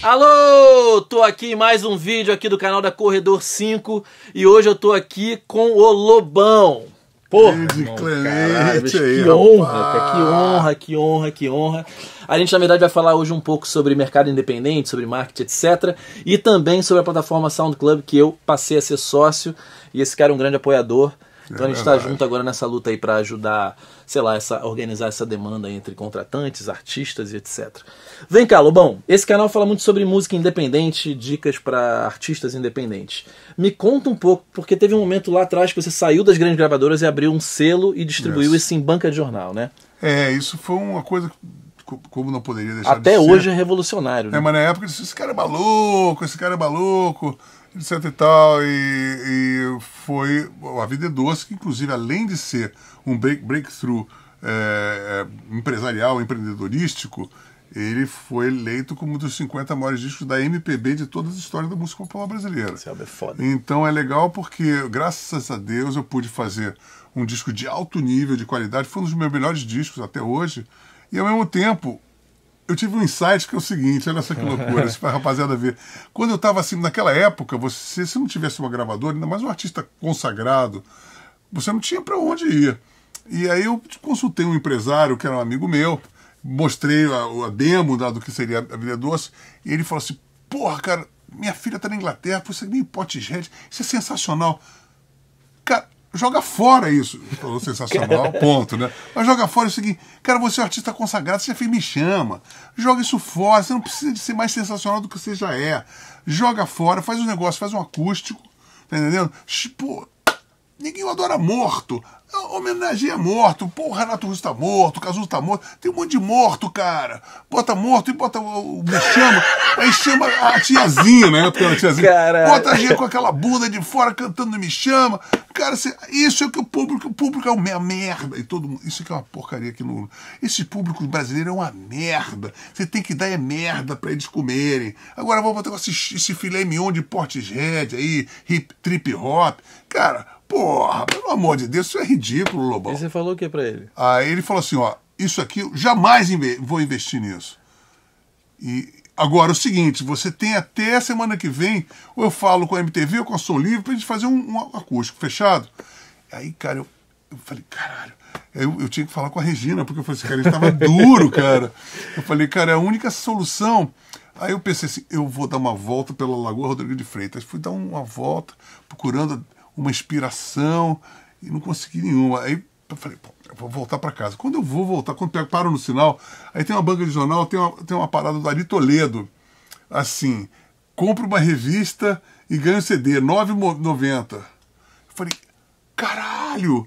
Alô, tô aqui em mais um vídeo aqui do canal da Corredor 5 e hoje eu tô aqui com o Lobão. Porra, irmão, caralho, bicho, que honra, que honra. A gente, na verdade, vai falar hoje um pouco sobre mercado independente, sobre marketing, etc. E também sobre a plataforma Sound Club, que eu passei a ser sócio, e esse cara é um grande apoiador. Então a gente está junto agora nessa luta aí para ajudar, sei lá, organizar essa demanda entre contratantes, artistas e etc. Vem cá, Lobão, esse canal fala muito sobre música independente, dicas para artistas independentes. Me conta um pouco, porque teve um momento lá atrás que você saiu das grandes gravadoras e abriu um selo e distribuiu isso em banca de jornal, né? É, isso foi uma coisa, como não poderia deixar Até de ser. hoje é revolucionário, né? Mas na época eu disse, esse cara é maluco, etc e tal, e foi A Vida é Doce, que inclusive, além de ser um breakthrough empresarial, empreendedorístico, ele foi eleito como um dos 50 maiores discos da MPB de todas as histórias da música popular brasileira. Isso é foda. Então é legal porque, graças a Deus, eu pude fazer um disco de alto nível, de qualidade, foi um dos meus melhores discos até hoje, e ao mesmo tempo eu tive um insight que é o seguinte, olha só que loucura, isso pra rapaziada ver. Quando eu estava assim, naquela época, se não tivesse uma gravadora, ainda mais um artista consagrado, você não tinha para onde ir. E aí eu consultei um empresário que era um amigo meu, mostrei a demo do que seria A Vida é Doce, e ele falou assim, porra, cara, minha filha tá na Inglaterra, você nem Portishead, isso é sensacional. Cara, joga fora isso. Falou sensacional, ponto, né? Mas joga fora o seguinte, cara, você é um artista consagrado, você já fez Me Chama. Joga isso fora, você não precisa de ser mais sensacional do que você já é. Joga fora, faz um negócio, faz um acústico, tá entendendo? Pô, ninguém adora morto. Homenageia morto. Pô, o Renato Russo tá morto, o Cazuza tá morto. Tem um monte de morto, cara. Bota morto e bota o Me Chama. Aí chama a tiazinha, né? Porque a tiazinha. Caralho. Bota a gente com aquela bunda de fora cantando Me Chama. Cara, isso é o que o público é uma merda. E todo mundo, isso aqui é uma porcaria aqui no. Esse público brasileiro é uma merda. Você tem que dar merda pra eles comerem. Agora vamos botar esse filé mignon de Portishead aí, trip hop. Cara, porra, pelo amor de Deus, isso é ridículo, Lobão. E você falou o que pra ele? Aí ele falou assim, ó, isso aqui, eu jamais vou investir nisso. E agora, o seguinte, você tem até a semana que vem, ou eu falo com a MTV ou com a Som Livre pra gente fazer um acústico, fechado? Aí, cara, eu falei, caralho, eu tinha que falar com a Regina, porque eu falei assim, cara, ele estava duro, cara. Eu falei, cara, é a única solução. Aí eu pensei assim, eu vou dar uma volta pela Lagoa Rodrigo de Freitas. Fui dar uma volta, procurando uma inspiração, e não consegui nenhuma. Aí eu falei, pô, eu vou voltar para casa. Quando eu vou voltar, quando eu paro no sinal, aí tem uma banca de jornal, tem uma parada do Ari Toledo, assim, compra uma revista e ganha um CD, R$ 9,90. Eu falei, caralho,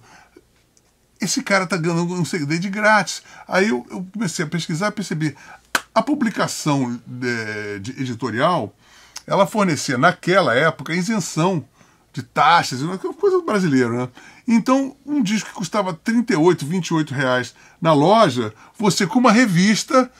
esse cara tá ganhando um CD de grátis. Aí eu comecei a pesquisar e percebi, a publicação editorial, ela fornecia naquela época isenção de taxas, coisa brasileira, né? Então, um disco que custava 38, 28 reais na loja, você com uma revista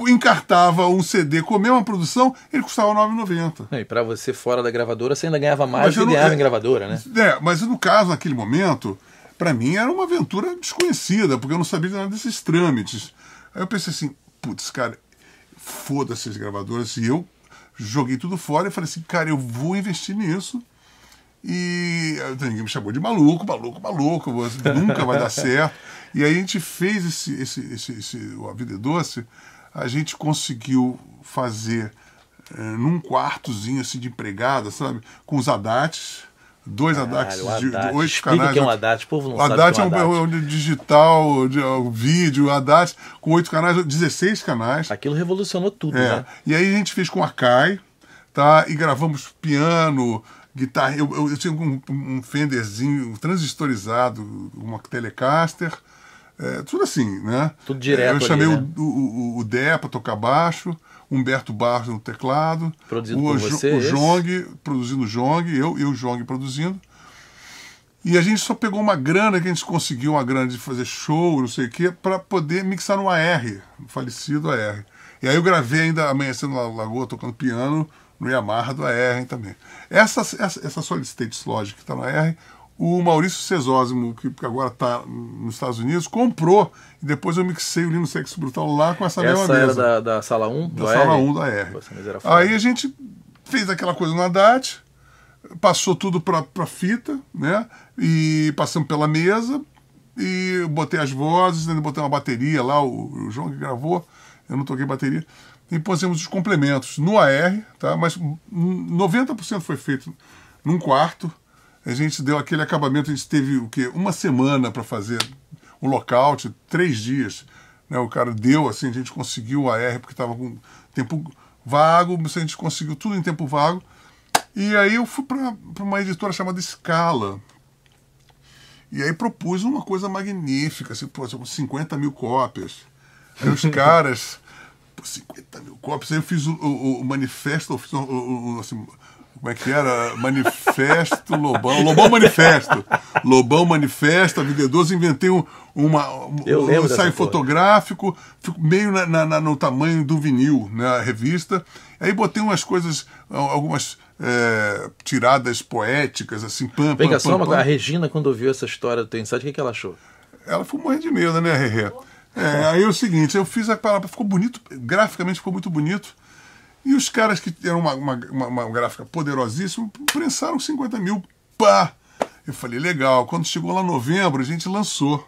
encartava um CD com a mesma produção, ele custava R$ 9,90. E pra você fora da gravadora, você ainda ganhava mais do que ganhava em gravadora, né? Mas no caso, naquele momento, pra mim era uma aventura desconhecida, porque eu não sabia nada desses trâmites. Aí eu pensei assim, putz, cara, foda-se as gravadoras, e eu joguei tudo fora e falei assim, cara, eu vou investir nisso. E ninguém me chamou de maluco, nunca vai dar certo. E aí a gente fez A Vida é Doce, a gente conseguiu fazer num quartozinho assim de empregada, sabe? Com os Hadads, dois Hadads de 8 canais. O que é um Haddad? O povo não sabe. Haddad é um digital, um vídeo, Haddad com 8 canais, 16 canais. Aquilo revolucionou tudo, né? E aí a gente fez com a Akai, tá? E gravamos piano, guitarra, eu tinha um Fenderzinho transistorizado, uma Telecaster, tudo assim, né? Tudo direto. Eu chamei ali, né? o Dé para tocar baixo, Humberto Barros no teclado, produzido por você, o Jong produzindo o Jong, eu e o Jong produzindo. E a gente só pegou uma grana, que a gente conseguiu uma grana de fazer show, não sei o quê, para poder mixar no AR, no falecido AR. E aí eu gravei ainda Amanhecendo na Lagoa, tocando piano, no Yamaha do AR também. Essa Solid State Logic que está no AR, o Maurício Cesósimo, que agora está nos Estados Unidos, comprou. E depois eu mixei o Lino Sexo Brutal lá com essa mesma mesa. Essa era da Sala 1? Da Sala 1 da R. Aí a gente fez aquela coisa no Haddad, passou tudo para fita, né? E passamos pela mesa, e botei as vozes, ainda botei uma bateria lá, o João que gravou, eu não toquei bateria. E pusemos os complementos no AR, tá? Mas 90% foi feito num quarto. A gente deu aquele acabamento, a gente teve o quê? Uma semana para fazer o lockout, 3 dias. Né? O cara deu, assim, a gente conseguiu o AR porque estava com tempo vago, mas a gente conseguiu tudo em tempo vago. E aí eu fui para uma editora chamada Scala. E aí propus uma coisa magnífica, assim, pô, 50 mil cópias. Aí os caras, 50 mil cópias, aí eu fiz o manifesto, eu fiz assim, como é que era? Manifesto Lobão. Lobão Manifesto. Lobão Manifesto, a Vida 12, inventei um ensaio fotográfico, meio no tamanho do vinil, né, a revista. Aí botei umas coisas, algumas tiradas poéticas, assim, Vem cá, só a Regina, quando ouviu essa história do teu ensaio, o que ela achou? Ela foi morrendo de medo, né, Rerê? Aí é o seguinte, eu fiz a palavra, ficou bonito, graficamente ficou muito bonito. E os caras que eram uma gráfica poderosíssima, prensaram 50 mil, pá! Eu falei, legal. Quando chegou lá em novembro, a gente lançou.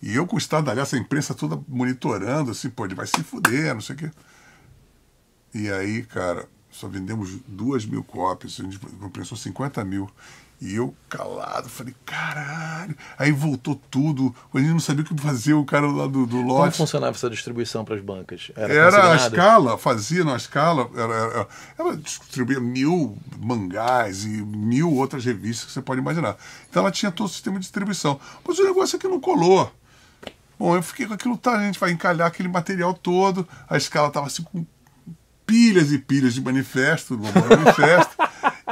E eu com o estardalhaço, a imprensa toda monitorando, assim, pô, ele vai se fuder, não sei o quê. E aí, cara, só vendemos 2 mil cópias, a gente prensou 50 mil. E eu calado, falei, caralho. Aí voltou tudo, a gente não sabia o que fazer, o cara lá do lote. Como funcionava essa distribuição para as bancas? Era a Scala, fazia na Scala, ela distribuía 1000 mangás e 1000 outras revistas que você pode imaginar. Então ela tinha todo o sistema de distribuição. Mas o negócio é que não colou. Bom, eu fiquei com aquilo, tá, a gente vai encalhar aquele material todo, a Scala estava assim com pilhas e pilhas de manifesto,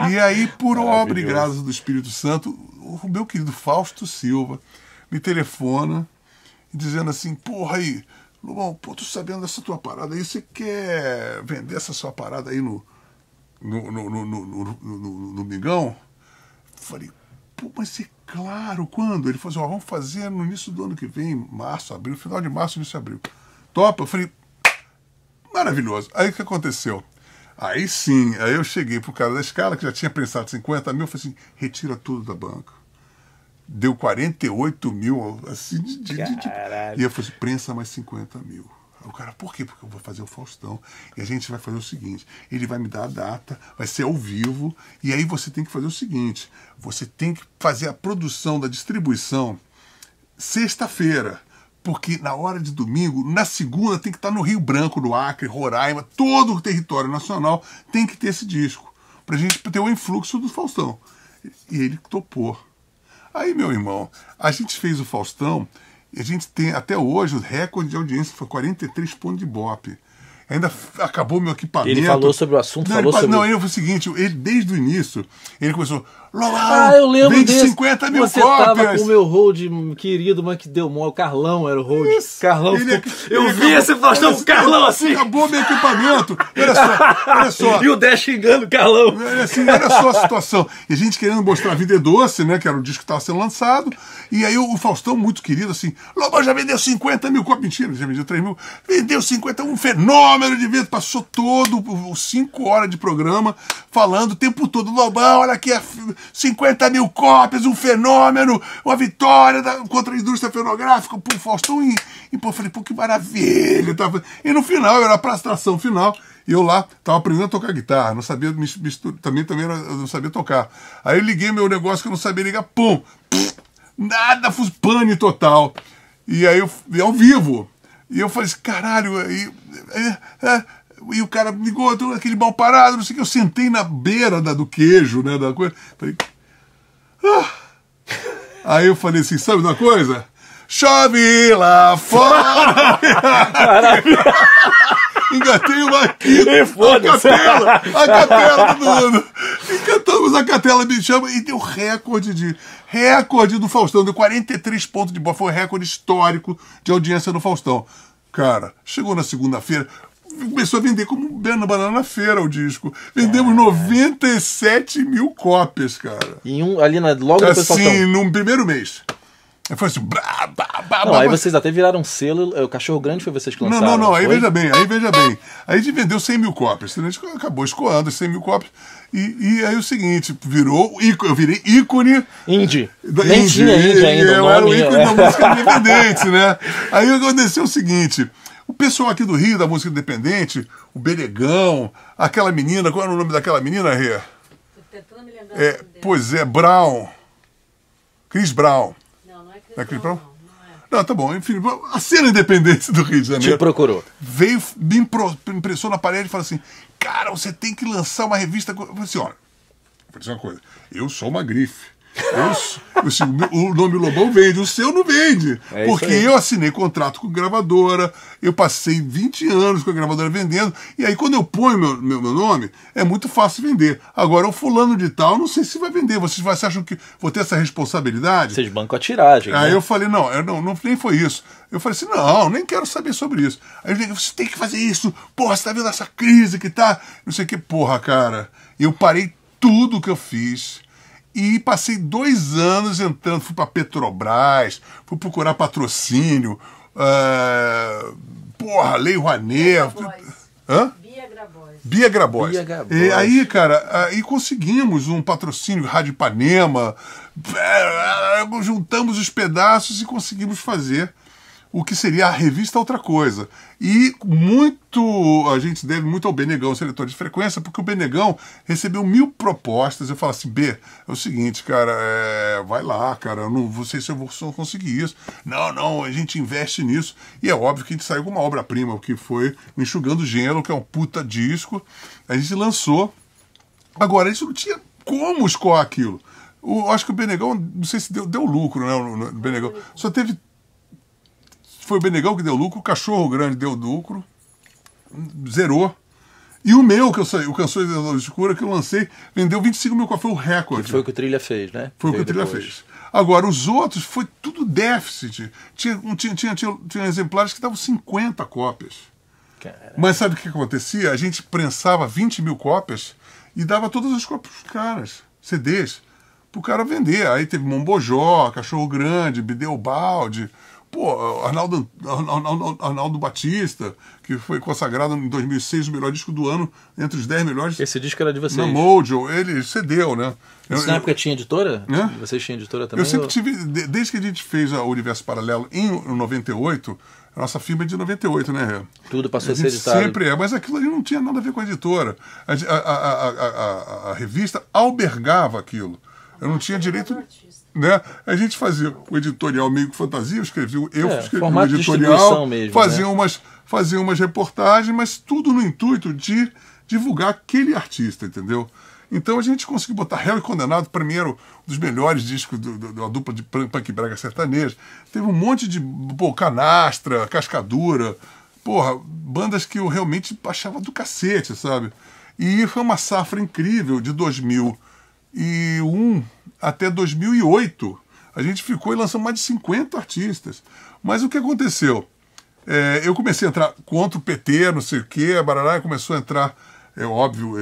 e aí, por obra e graça do Espírito Santo, o meu querido Fausto Silva me telefona dizendo assim, porra aí, Lobão, pô, tô sabendo dessa tua parada aí, você quer vender essa sua parada aí no Migão? Falei, pô, mas é claro, quando? Ele falou assim, ó, vamos fazer no início do ano que vem, março, abril, final de março, início de abril. Topa? Eu falei, maravilhoso. Aí o que aconteceu? Aí sim, aí eu cheguei pro cara da Scala, que já tinha prensado 50 mil, eu falei assim, retira tudo da banca. Deu 48 mil, assim, e eu falei assim, prensa mais 50 mil. Aí o cara, por quê? Porque eu vou fazer o Faustão, e a gente vai fazer o seguinte, ele vai me dar a data, vai ser ao vivo, e aí você tem que fazer o seguinte, você tem que fazer a produção da distribuição sexta-feira, porque na hora de domingo, na segunda, tem que estar no Rio Branco, no Acre, Roraima, todo o território nacional tem que ter esse disco, pra gente ter o influxo do Faustão. E ele topou. Aí, meu irmão, a gente fez o Faustão, e a gente tem até hoje o recorde de audiência, foi 43 pontos de Ibope. Ainda acabou meu equipamento. Ele falou sobre o assunto, Não, ele foi o seguinte, ele desde o início, ele começou, eu lembro vende desse. 50 mil Você cópias. tava com o meu hold querido, mas que deu mole, o Carlão era o hold. Isso. Carlão eu vi esse Faustão com o Carlão assim. Acabou meu equipamento. Olha só. E o 10 xingando o Carlão. Assim, olha só a situação. E a gente querendo mostrar a Vida é Doce, né, que era o disco que estava sendo lançado. E aí o Faustão, muito querido, assim, Lobão já vendeu 50 mil cópias. Mentira, já vendeu 3 mil. Vendeu 50, um fenômeno de venda. Passou todo os 5 horas de programa falando o tempo todo, Lobão, olha aqui, 50 mil cópias, um fenômeno, uma vitória contra a indústria fonográfica, pô, Faustão, e pô, eu falei, pô, que maravilha. E no final, era pra atração final, e eu lá, tava aprendendo a tocar guitarra, não sabia também eu não sabia tocar. Aí eu liguei meu negócio que eu não sabia ligar, pum, nada, pane total. E aí, ao vivo, e eu falei assim, caralho, e o cara me ligou, aquele mal parado, não sei o que, eu sentei na beira do queijo, né, da coisa, falei, Aí eu falei assim, sabe uma coisa? Chove lá fora! Engatei uma aqui, a capela do mundo. E cantamos a capela, me chama, e deu recorde do Faustão, deu 43 pontos de bola, foi um recorde histórico de audiência do Faustão. Cara, chegou na segunda-feira, começou a vender como banana na feira o disco. Vendemos 97 mil cópias, cara. Ali logo depois assim, no primeiro mês. Foi assim, aí vocês até viraram um selo, o Cachorro Grande foi vocês que lançaram. Não, aí veja bem. Aí a gente vendeu 100 mil cópias, a gente acabou escoando as 100 mil cópias, e aí o seguinte, eu virei ícone... Indie. Nem tinha indie ainda, eu era o ícone da música independente, né? Aí aconteceu o seguinte, o pessoal aqui do Rio, da música independente, o Benegão, aquela menina, qual era o nome daquela menina, Rê? Tô tentando me lembrar. Pois é, Brown, Chris Brown. Não é Chris Brown? Não, tá bom. Enfim, a cena independente do Rio de Janeiro... Te procurou. Veio, me impressou na parede e falou assim, cara, você tem que lançar uma revista... Eu falei assim, olha, vou dizer uma coisa, eu sou uma grife. O nome Lobão vende, o seu não vende. Porque eu assinei contrato com a gravadora, eu passei 20 anos com a gravadora vendendo, e aí quando eu ponho meu nome, é muito fácil vender. Agora, o fulano de tal, não sei se vai vender. Vocês acham que vou ter essa responsabilidade? Vocês bancam a tiragem. Aí né? eu falei, não, nem foi isso. Eu falei assim, não, nem quero saber sobre isso. Aí eu falei, você tem que fazer isso, porra, você tá vendo essa crise que tá, não sei o que, porra, cara. Eu parei tudo que eu fiz. E passei 2 anos entrando, fui para Petrobras, fui procurar patrocínio, Lei Rouanet. Bia Grabois. E aí, cara, aí conseguimos um patrocínio, Rádio Ipanema, juntamos os pedaços e conseguimos fazer o que seria a revista Outra Coisa. E a gente deve muito ao Benegão, seletor de frequência, porque o Benegão recebeu 1000 propostas. Eu falo assim, B, é o seguinte, cara, vai lá, cara, eu não sei se eu vou conseguir isso. Não, a gente investe nisso. E é óbvio que a gente saiu com uma obra-prima, que foi o Enxugando Gelo, que é um puta disco. A gente lançou. Agora, isso não tinha como escoar aquilo. Acho que o Benegão, não sei se deu lucro, né, o Benegão. Só teve... Foi o Benegão que deu lucro, o Cachorro Grande deu lucro, zerou. E o meu, o Canções da Escura, que eu lancei, vendeu 25 mil, foi o recorde. Foi o que o Trilha fez, né? Foi o que o Trilha fez. Agora, os outros, foi tudo déficit. Tinha exemplares que davam 50 cópias. Caraca. Mas sabe o que acontecia? A gente prensava 20 mil cópias e dava todas as cópias para os caras, CDs, para o cara vender. Aí teve Mombojó, Cachorro Grande, Bideu Balde... Arnaldo Batista, que foi consagrado em 2006 o melhor disco do ano, entre os 10 melhores. Esse disco era de vocês? Na Mojo, ele cedeu, né? Na época tinha editora? Vocês tinham editora também? Eu sempre tive, desde que a gente fez o Universo Paralelo em 98, a nossa firma é de 98, né? Tudo passou a ser editado. Sempre mas aquilo ali não tinha nada a ver com a editora. A revista albergava aquilo. Eu não tinha direito... Né? A gente fazia o editorial meio que fantasia, eu escrevi o editorial, mesmo, fazia umas reportagens, mas tudo no intuito de divulgar aquele artista, entendeu? Então a gente conseguiu botar Réu e Condenado, primeiro, um dos melhores discos da dupla de punk brega sertaneja. Teve um monte de Canastra, Cascadura, bandas que eu realmente achava do cacete, sabe? E foi uma safra incrível de 2001 até 2008, a gente ficou e lançamos mais de 50 artistas. Mas o que aconteceu? Eu comecei a entrar contra o PT, não sei o quê, a Barará começou a entrar, óbvio,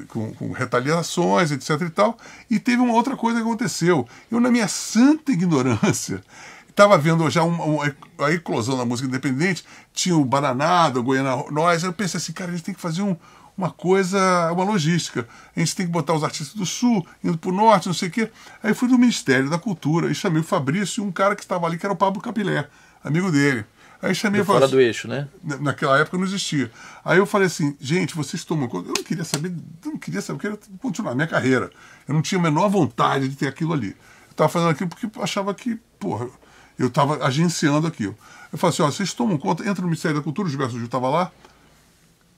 com retaliações, etc e tal, e teve uma outra coisa que aconteceu. Eu, na minha santa ignorância, estava vendo já a eclosão da música independente, tinha o Bananada, o Goiânia Nós, eu pensei assim, cara, a gente tem que fazer uma logística. A gente tem que botar os artistas do Sul, indo para o Norte, não sei o quê. Aí fui do Ministério da Cultura e chamei o Fabrício e um cara que estava ali, que era o Pablo Capilé, amigo dele. Aí chamei... Fora do eixo, né? Naquela época não existia. Aí eu falei assim, gente, vocês tomam conta. Eu não queria saber, eu queria continuar a minha carreira. Eu não tinha a menor vontade de ter aquilo ali. Eu estava fazendo aquilo porque eu achava que, eu estava agenciando aquilo. Eu falei assim, vocês tomam conta, entra no Ministério da Cultura, o Gilberto Gil estava lá.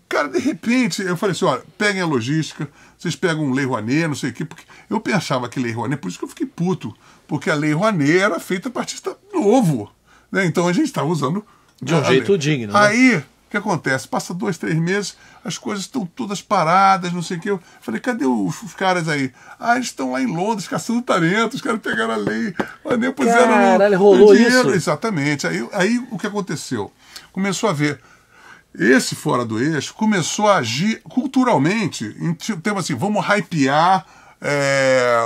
Cara, de repente, eu falei assim, peguem a logística, vocês pegam Lei Rouanet, não sei o quê, porque eu pensava que Lei Rouanet, por isso que eu fiquei puto, porque a Lei Rouanet era feita para artista novo, né? Então a gente estava usando... De um jeito digno, né? Aí, o que acontece? Passa 2, 3 meses, as coisas estão todas paradas, não sei o quê. Eu falei, cadê os caras aí? Eles estão lá em Londres caçando talento, os caras pegaram a Lei Rouanet, puseram... Caralho, rolou dinheiro. isso? Exatamente. Aí o que aconteceu? Começou a ver... esse Fora do Eixo começou a agir culturalmente, em tema assim, vamos hypear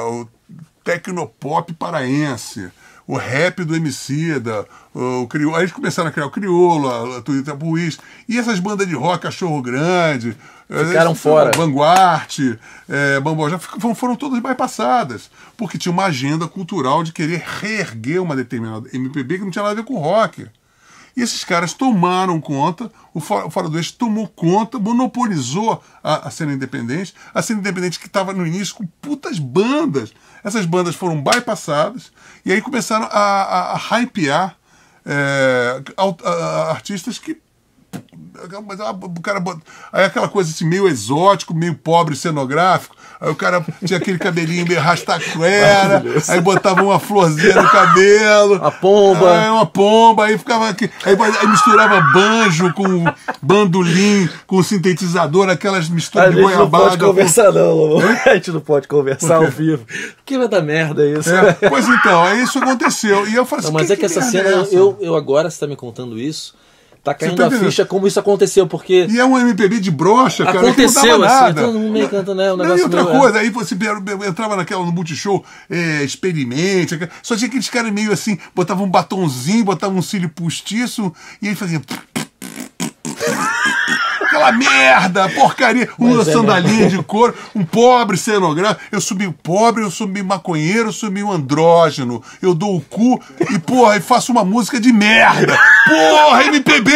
o tecnopop paraense, o rap do Emicida, o crioulo. Aí eles começaram a criar o Crioulo, a Tuíta Buiz, e essas bandas de rock, Cachorro Grande, ficaram fora. Vanguard, Bambó, já foram todas bypassadas, porque tinha uma agenda cultural de querer reerguer uma determinada MPB que não tinha nada a ver com rock. E esses caras tomaram conta, o Fora do Eixo tomou conta, monopolizou a cena independente que estava no início com putas bandas. Essas bandas foram bypassadas e aí começaram a hypear artistas que... O cara aí aquela coisa assim, meio exótico, meio pobre cenográfico. Aí o cara tinha aquele cabelinho meio rastaquera, aí botava uma florzinha no cabelo, uma pomba, aí ficava aqui, aí misturava banjo com bandolim, com sintetizador, aquelas misturas de goiabada. A gente não pode conversar não, a gente não pode conversar ao vivo. Que vai dar merda isso. Pois então, aí isso aconteceu. E eu falei assim, mas é que essa cena, eu agora, você tá me contando isso, tá caindo a ficha como isso aconteceu, porque... E é um MPB de brocha, cara, aconteceu, que não dava nada. Todo mundo meio canta, né? Um negócio e outra meio, coisa, aí você entrava no Multishow, experimente, só tinha aqueles caras meio assim, botavam um batonzinho, botavam um cílio postiço, e aí fazia... Aquela merda, porcaria, uma sandalinha de couro, um pobre cenográfico. Eu sou meio pobre, eu sou meio maconheiro, eu sou meio andrógeno. Eu dou o cu e, porra, e faço uma música de merda. Porra, MPB!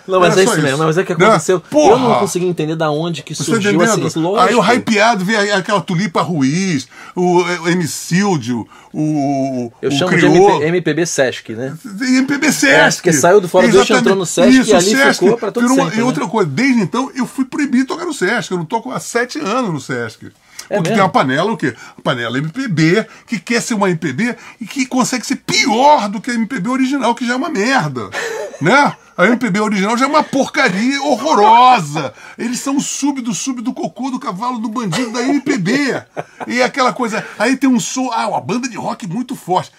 Não, mas é isso mesmo, mas é que aconteceu. Porra. Eu não consegui entender da onde que surgiu assim, lógico. Aí o hypeado veio aquela Tulipa Ruiz, o Emicídio, eu chamo Crioulo. de MPB Sesc, né? MPB Sesc. Porque saiu do Fora do Eixo, entrou no Sesc isso, e ali Sesc, ficou pra todo sempre. E outra coisa, desde então eu fui proibido de tocar no Sesc. Eu não toco há 7 anos no Sesc. Porque tem uma panela, o quê? A panela MPB, que quer ser uma MPB e que consegue ser pior do que a MPB original, que já é uma merda. Né? A MPB original já é uma porcaria horrorosa. Eles são o sub do cocô, do cavalo, do bandido da MPB. E aquela coisa. Aí tem um som. Uma banda de rock muito forte.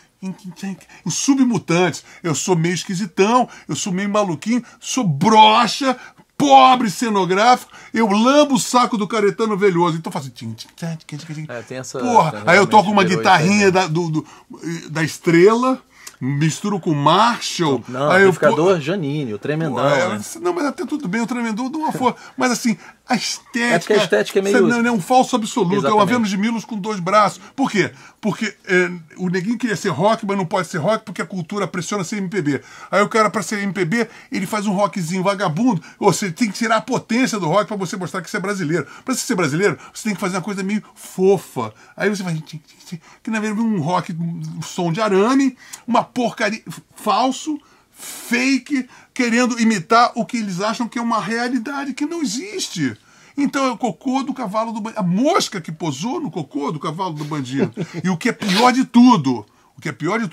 Os Submutantes. Eu sou meio esquisitão, eu sou meio maluquinho, sou broxa, pobre cenográfico, eu lambo o saco do Caetano Veloso. Então eu faço assim. Tem essa, porra, aí eu toco uma guitarrinha da Estrela. Misturo com Marshall. Não, o amplificador Janine, o tremendão. Né? Não, mas até tudo bem, o tremendão de uma forma. Mas assim, a estética. É porque a estética é meio. Não, é um falso absoluto. Exatamente. É uma Vênus de Milos com 2 braços. Por quê? Porque o neguinho queria ser rock, mas não pode ser rock porque a cultura pressiona ser MPB. Aí o cara, pra ser MPB, ele faz um rockzinho vagabundo. Ou seja, tem que tirar a potência do rock pra você mostrar que você é brasileiro. Pra você ser brasileiro, você tem que fazer uma coisa meio fofa. Aí você vai. Que na verdade um rock, um som de arame, uma porcaria falso, fake, querendo imitar o que eles acham que é uma realidade que não existe. Então é o cocô do cavalo do bandido. A mosca que posou no cocô do cavalo do bandido. E o que é pior de tudo,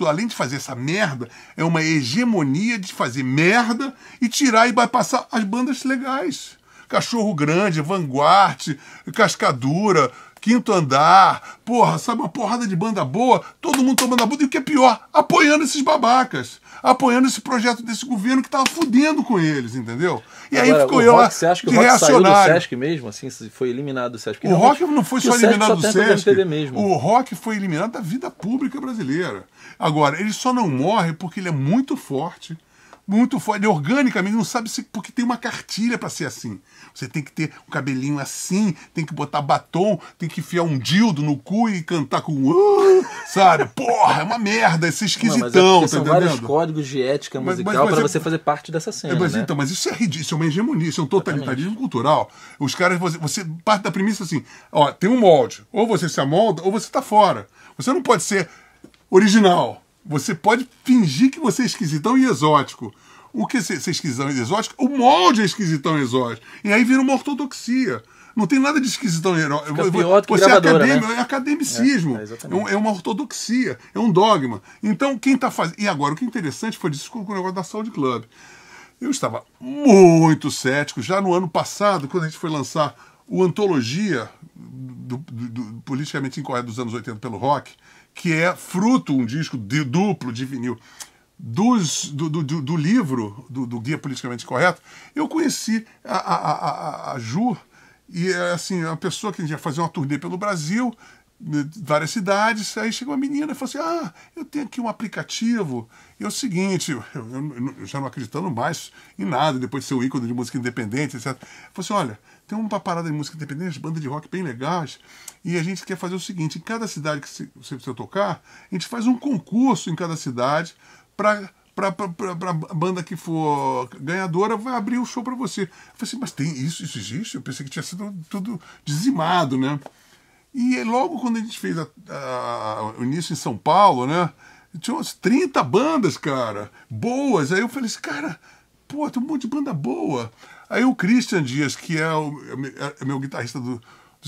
além de fazer essa merda, é uma hegemonia de fazer merda e tirar e bypassar as bandas legais. Cachorro Grande, Vanguard, Cascadura, Quinto Andar, porra, sabe, uma porrada de banda boa, todo mundo tomando a bunda, e o que é pior, apoiando esses babacas, apoiando esse projeto desse governo que tava fudendo com eles, entendeu? E agora, aí ficou eu lá, você acha que o rock saiu do Sesc mesmo, assim, foi eliminado do Sesc? O rock não foi só eliminado do Sesc, mesmo. O rock foi eliminado da vida pública brasileira. Agora, ele só não morre porque ele é muito forte, ele organicamente não sabe se porque tem uma cartilha para ser assim. Você tem que ter um cabelinho assim, tem que botar batom, tem que enfiar um dildo no cu e cantar com sabe? Porra, é uma merda, esse esquisitão, tá são vários códigos de ética musical para você fazer parte dessa cena, mas, né? Então, mas isso é ridículo, isso é uma hegemonia, isso é um totalitarismo cultural. Os caras, você parte da premissa assim, ó, tem um molde, ou você se amolda ou você tá fora. Você não pode ser original. Você pode fingir que você é esquisitão e exótico. O que é ser esquisitão e exótico? O molde é esquisitão e exótico. E aí vira uma ortodoxia. Não tem nada de esquisitão e exótico. Você é acadêmico, né? É academicismo. É uma ortodoxia. É um dogma. Então, quem está fazendo... E agora, o que é interessante foi disso com o negócio da Sound Club. Eu estava muito cético. Já no ano passado, quando a gente foi lançar o Antologia do Politicamente Incorreto dos anos 80 pelo rock, que é fruto, um disco duplo de vinil, do livro, do Guia Politicamente Correto, eu conheci a Ju, e assim, uma pessoa que ia fazer uma turnê pelo Brasil, várias cidades, aí chegou uma menina e falou assim, eu tenho aqui um aplicativo, e é o seguinte, eu já não acreditando mais em nada, depois de ser o ícone de música independente, etc. Falou assim, olha, tem uma parada de música independente, bandas de rock bem legais, e a gente quer fazer o seguinte, em cada cidade que você tocar, a gente faz um concurso em cada cidade para a banda que for ganhadora, vai abrir o show para você. Eu falei assim, mas tem isso existe? Eu pensei que tinha sido tudo dizimado, né? E logo quando a gente fez o início em São Paulo, né? Tinha umas 30 bandas, cara, boas. Aí eu falei assim, cara, pô, tem um monte de banda boa. Aí o Christian Dias, que é meu guitarrista dos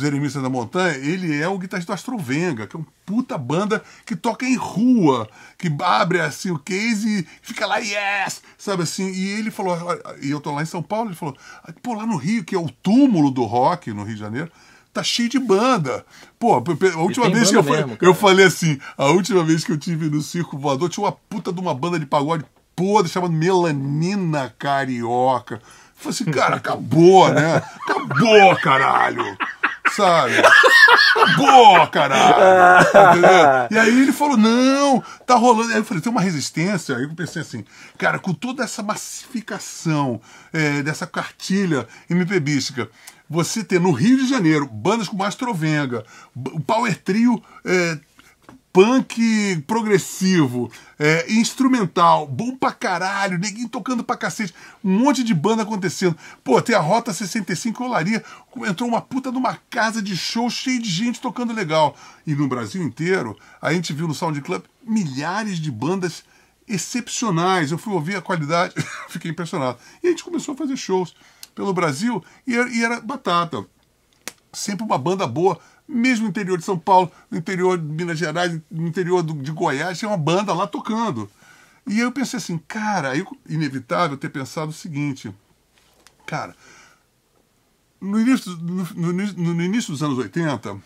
Eremistas da Montanha, ele é o guitarrista do Astrovenga, que é uma puta banda que toca em rua, que abre assim o case e fica lá, yes! Sabe assim? E ele falou, e eu tô lá em São Paulo, ele falou, pô, lá no Rio, que é o túmulo do rock, no Rio de Janeiro, tá cheio de banda. Pô, a última vez que eu falei assim, a última vez que eu tive no Circo Voador, tinha uma puta de uma banda de pagode podre chamada Melanina Carioca. Eu falei assim, cara, acabou, né? Acabou, caralho. Sabe? Acabou, caralho. Entendeu? E aí ele falou, não, tá rolando. Aí eu falei, tem uma resistência. Aí eu pensei assim, cara, com toda essa massificação dessa cartilha MPBística, você ter no Rio de Janeiro bandas como Astrovenga, o Power Trio punk progressivo, instrumental, bom pra caralho, neguinho tocando pra cacete, um monte de banda acontecendo. Pô, tem a Rota 65 Olaria, entrou uma puta numa casa de show cheia de gente tocando legal. E no Brasil inteiro, a gente viu no Sound Club milhares de bandas excepcionais. Eu fui ouvir a qualidade, fiquei impressionado. E a gente começou a fazer shows pelo Brasil e era batata. Sempre uma banda boa, mesmo no interior de São Paulo, no interior de Minas Gerais, no interior de Goiás, tinha uma banda lá tocando. E aí eu pensei assim, cara, aí inevitável ter pensado o seguinte, cara, no início dos anos 80,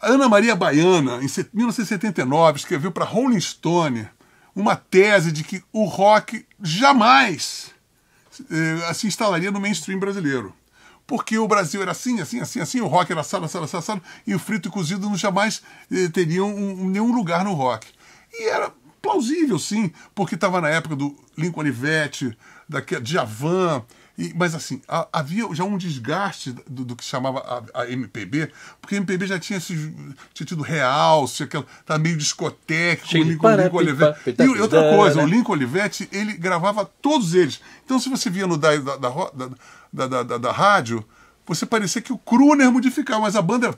a Ana Maria Baiana, em 1979, escreveu para Rolling Stone uma tese de que o rock jamais se instalaria no mainstream brasileiro. Porque o Brasil era assim, o rock era assado, e o frito e cozido jamais teriam nenhum lugar no rock. E era plausível, sim, porque estava na época do Lincoln Olivetti, da Djavan, mas assim, havia já um desgaste do que chamava a MPB, porque a MPB já tinha tido realce, tá meio discoteca, com o Lincoln Olivetti. E outra coisa, o Lincoln Olivetti, ele gravava todos eles. Então, se você via no da rádio, você parecia que o crooner modificava, mas a banda era...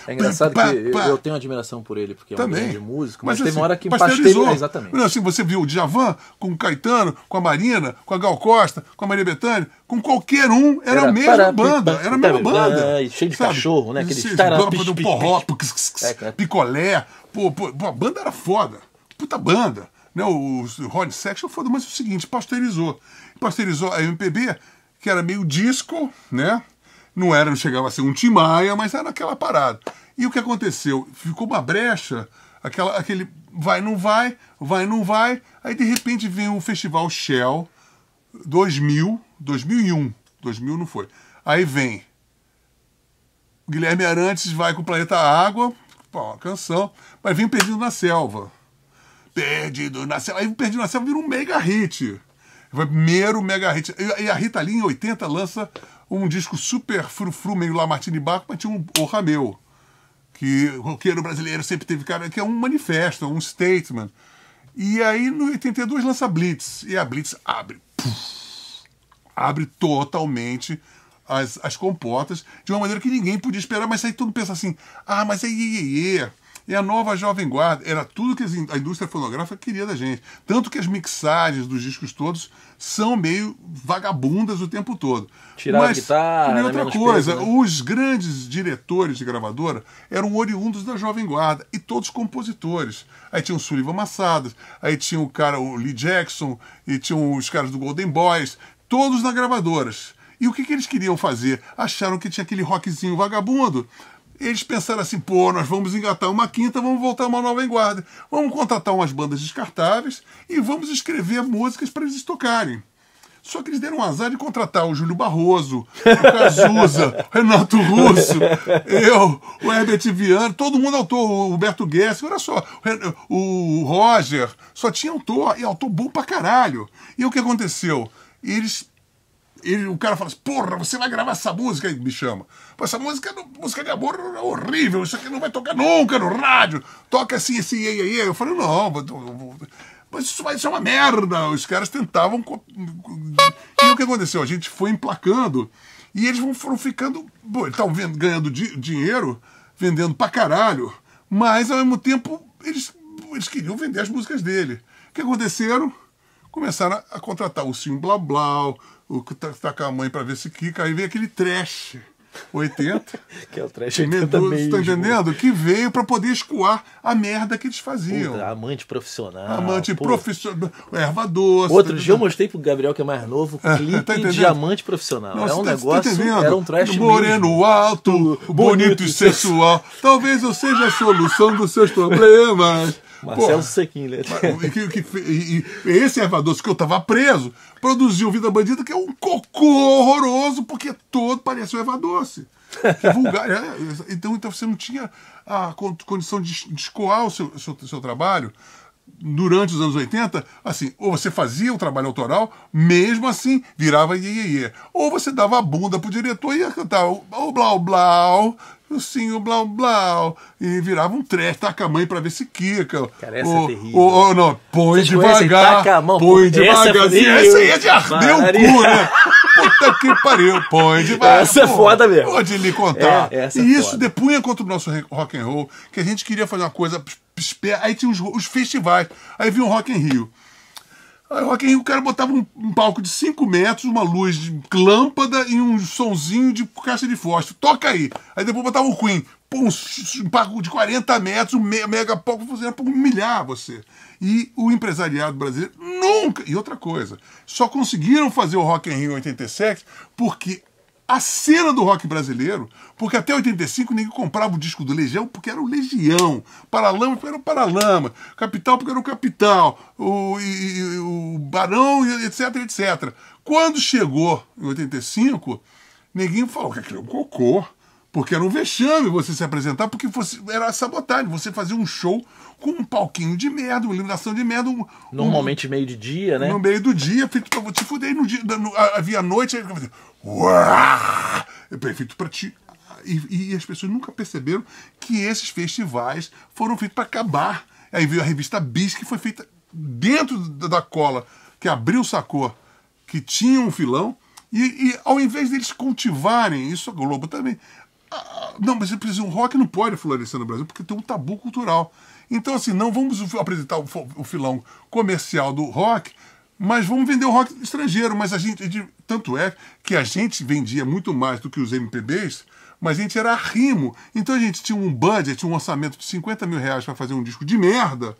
É engraçado que eu tenho admiração por ele, porque é um grande músico, mas teve uma hora que pasteurizou. Exatamente. Não, assim, você viu o Djavan com o Caetano, com a Marina, com a Gal Costa, com a Maria Bethânia, com qualquer um, era a mesma banda. Era a mesma banda. Cheio de cachorro, né? Aquele do porró, picolé. Pô, a banda era foda. Puta banda. Né, o Rod Section foi, mas é o seguinte, pasteurizou a MPB, que era meio disco, né? Não chegava a ser um Tim Maia, mas era aquela parada. E o que aconteceu? Ficou uma brecha, aquele vai, não vai, aí de repente vem o Festival Shell 2001, 2000 não foi. Aí vem Guilherme Arantes, vai com o Planeta Água, pô, canção, mas vem Perdido na Selva. Perdido na Selva. Aí o Perdido na Selva vira um mega hit. Primeiro mega hit. E a Rita Lee, em 80, lança um disco super frufru, meio Lamartine Baco, mas tinha o Rameu. Que o roqueiro brasileiro sempre teve cara, que é um manifesto, um statement. E aí, no 82, lança Blitz. E a Blitz abre totalmente as comportas de uma maneira que ninguém podia esperar. Mas aí todo mundo pensa assim, mas é a nova Jovem Guarda. Era tudo que a indústria fonográfica queria da gente. Tanto que as mixagens dos discos todos são meio vagabundas o tempo todo. Tirar a guitarra, e outra coisa, peso, né? Os grandes diretores de gravadora eram oriundos da Jovem Guarda e todos compositores. Aí tinha o Sullivan Massadas, aí tinha o Lee Jackson, e tinham os caras do Golden Boys, todos na gravadoras. E o que eles queriam fazer? Acharam que tinha aquele rockzinho vagabundo. eles pensaram assim, pô, nós vamos engatar uma quinta, vamos voltar uma nova vanguarda. Vamos contratar umas bandas descartáveis e vamos escrever músicas para eles tocarem. Só que eles deram um azar de contratar o Júlio Barroso, o Cazuza, o Renato Russo, eu, o Herbert Viana, todo mundo autor, o Roberto Guedes, olha só, o Roger, só tinha autor, e autor bom pra caralho. E o que aconteceu? O cara fala assim, porra, você vai gravar essa música? Aí me chama. Pô, essa música de amor é horrível, isso aqui não vai tocar nunca no rádio, toca assim, assim, aí. Eu falei, não, mas isso vai ser uma merda. Os caras tentavam. E o que aconteceu? A gente foi emplacando e eles foram ficando. Bom, eles estavam ganhando dinheiro, vendendo pra caralho, mas ao mesmo tempo eles queriam vender as músicas dele. O que aconteceram? Começaram a contratar o Sim Blá Blá, o Tacar a Mãe pra ver se quica, aí veio aquele trash 80. Que é o trash 80 mesmo. Tá entendendo? Que veio pra poder escoar a merda que eles faziam. Puta, amante profissional. Amante profissional. Erva doce. Outro dia eu mostrei pro Gabriel, que é mais novo, clipe tá de amante profissional. Nossa, é um negócio, era um trash moreno mesmo. Alto, bonito e sensual. Talvez eu seja a solução dos seus problemas. Marcelo Sequin, né? E esse Erva Doce que eu tava preso produziu Vida Bandida, que é um cocô horroroso, porque todo parece o Erva Doce. Vulgar. Então você não tinha a condição de escoar o seu trabalho. Durante os anos 80, assim, ou você fazia o trabalho autoral, mesmo assim, virava iê. Ou você dava a bunda pro diretor e ia cantar o blau blau, sim, o blau blau, e virava um trash, taca a mãe pra ver se quica. Cara, essa é terrível. Não, põe devagar, põe devagar. Essa aí é de arder o cu, né? Puta que pariu, põe devagar. Essa é foda mesmo. Pode lhe contar. E isso foda. depunha contra o nosso rock and roll, que a gente queria fazer uma coisa. Aí tinha os festivais. Aí vinha o Rock in Rio. Aí o Rock in Rio, o cara botava um palco de 5 metros, uma luz de lâmpada e um sonzinho de caixa de fósforo. Toca aí. Aí depois botava o Queen. Pô, um palco de 40 metros, um mega palco, fazendo pra humilhar você. E o empresariado brasileiro nunca... E outra coisa, só conseguiram fazer o Rock in Rio em 87 porque a cena do rock brasileiro, porque até 85 ninguém comprava o disco do Legião, porque era o Legião, Paralama porque era o Paralama, Capital porque era o Capital, o Barão, etc. Quando chegou em 85, ninguém falou que aquilo é um cocô, porque era um vexame você se apresentar, porque era sabotagem, você fazia um show com um palquinho de merda, uma iluminação de merda. Normalmente meio de dia, né? No meio do dia, feito pra te fuder. No dia, havia noite, aí feito pra ti. E as pessoas nunca perceberam que esses festivais foram feitos para acabar. Aí veio a revista Bis, que foi feita dentro da cola, que abriu, sacou, que tinha um filão, e ao invés deles cultivarem, isso a Globo também. Não, mas o rock não pode florescer no Brasil, porque tem um tabu cultural. Então, assim, não vamos apresentar o filão comercial do rock, mas vamos vender o rock estrangeiro. Mas tanto é que a gente vendia muito mais do que os MPBs, mas a gente era arrimo. Então a gente tinha um budget, um orçamento de 50 mil reais para fazer um disco de merda,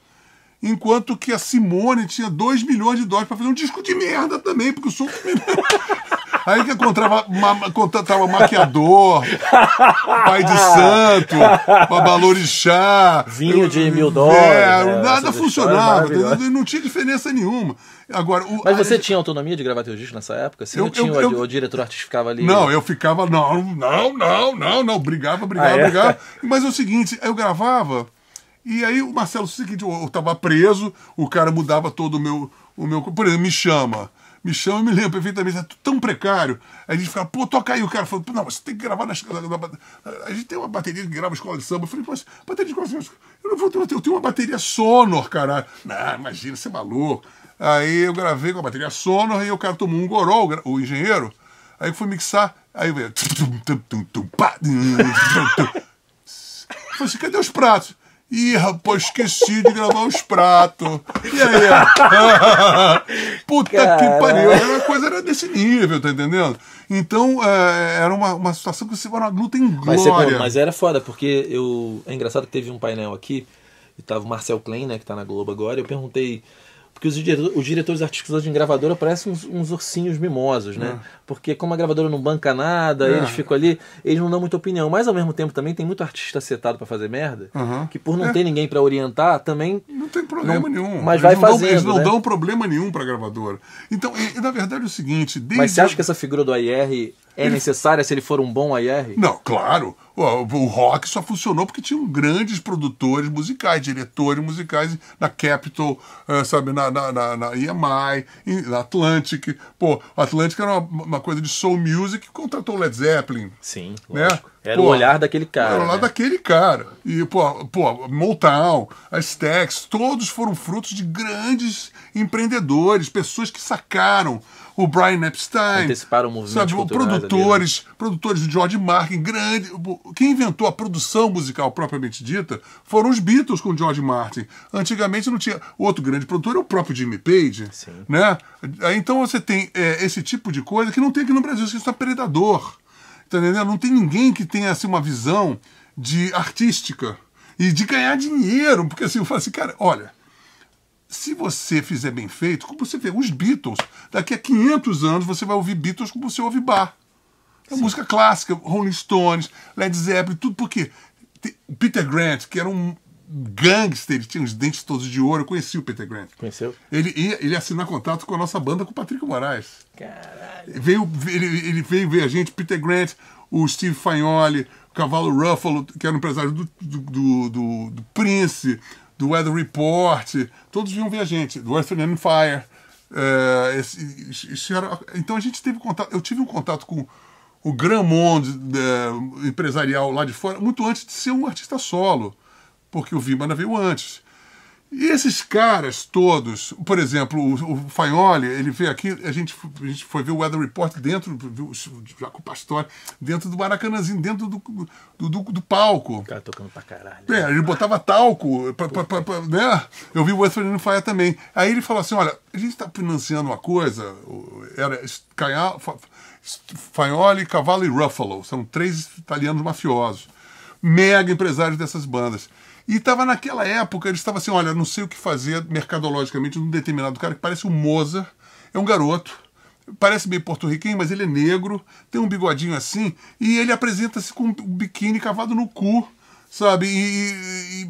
enquanto que a Simone tinha 2 milhões de dólares para fazer um disco de merda também, porque o som... Aí que contratava maquiador, pai de santo, babalorixá. Vinho de $1.000. Nada funcionava, não tinha diferença nenhuma. Agora, mas você tinha autonomia de gravar teu disco nessa época? Você não tinha o diretor artístico ficava ali? Não, eu ficava, não, brigava. Mas é o seguinte, eu gravava, e aí o Marcelo, eu tava preso, o cara mudava todo o meu, por exemplo, me chama, eu me lembro perfeitamente, é tão precário. Aí a gente ficava, pô, toca aí. O cara falou, não, você tem que gravar a gente tem uma bateria que grava escola de samba. Eu falei, mas bateria de escola de samba? Eu tenho uma bateria Sonor, caralho. Não, imagina, você é maluco. Aí eu gravei com a bateria Sonor e o cara tomou um goró, o engenheiro. Aí eu fui mixar, aí veio... Eu falei assim, cadê os pratos? Ih, rapaz, esqueci de gravar os pratos. E aí? Puta que pariu. A coisa era desse nível, tá entendendo? Então, era uma situação que você era uma luta em glória. Mas era foda, porque é engraçado que teve um painel aqui, e tava o Marcel Klein, né, que tá na Globo agora, e eu perguntei... Porque os diretores artísticos de gravadora parecem uns ursinhos mimosos, né? Porque como a gravadora não banca nada, eles ficam ali, eles não dão muita opinião. Mas ao mesmo tempo também tem muito artista setado pra fazer merda, que por não ter ninguém pra orientar, também... Não tem problema nenhum. Mas vai fazendo, eles não dão problema nenhum pra gravadora. Então, na verdade é o seguinte... Mas você acha que essa figura do A&R é necessária se ele for um bom A&R? Não, claro. O rock só funcionou porque tinham grandes produtores musicais, diretores musicais na Capitol, sabe, na EMI, na Atlantic. Pô, a Atlantic era uma coisa de soul music que contratou Led Zeppelin. Sim, né? Lógico. Era o olhar daquele cara. Era o olhar daquele cara. E, Motown, a Stax, todos foram frutos de grandes empreendedores, pessoas que sacaram. O Brian Epstein, anteciparam o movimento, sabe, produtores do George Martin, grande. Quem inventou a produção musical propriamente dita foram os Beatles com o George Martin. Antigamente não tinha. Outro grande produtor é o próprio Jimmy Page. Sim. Né? Então você tem esse tipo de coisa que não tem aqui no Brasil, isso é predador. Tá entendendo? Não tem ninguém que tenha assim, uma visão de artística e de ganhar dinheiro. Porque assim, eu falo assim, cara, olha. Se você fizer bem feito, como você vê, os Beatles, daqui a 500 anos você vai ouvir Beatles como você ouve Bach. É música clássica, Rolling Stones, Led Zeppelin, tudo porque Peter Grant, que era um gangster, ele tinha os dentes todos de ouro, eu conheci o Peter Grant. Conheceu? Ele ia assinar contato com a nossa banda, com o Patrick Moraes. Caralho. Ele veio ver a gente, Peter Grant, o Steve Faioli, o Cavalo Ruffalo, que era um empresário do Prince, do Weather Report, todos vinham ver a gente, do Earth, Wind & Fire. Então a gente teve contato, eu tive um contato com o Grand Monde empresarial lá de fora, muito antes de ser um artista solo, porque o Vimana veio antes. E esses caras todos, por exemplo, o Faioli, ele veio aqui, a gente foi ver o Weather Report dentro, viu o Jaco Pastore, dentro do Maracanãzinho, dentro do palco. O cara tocando pra caralho. Ele botava talco, né? Eu vi o Earth, Wind & Fire também. Aí ele falou assim, olha, a gente está financiando uma coisa, era Faioli, Cavallo e Ruffalo, são 3 italianos mafiosos, mega empresários dessas bandas. E estava naquela época, ele estava assim, olha, não sei o que fazer mercadologicamente num determinado cara que parece um Mozart, é um garoto, parece meio porto-riquenho, mas ele é negro, tem um bigodinho assim, e ele apresenta-se com um biquíni cavado no cu, sabe, e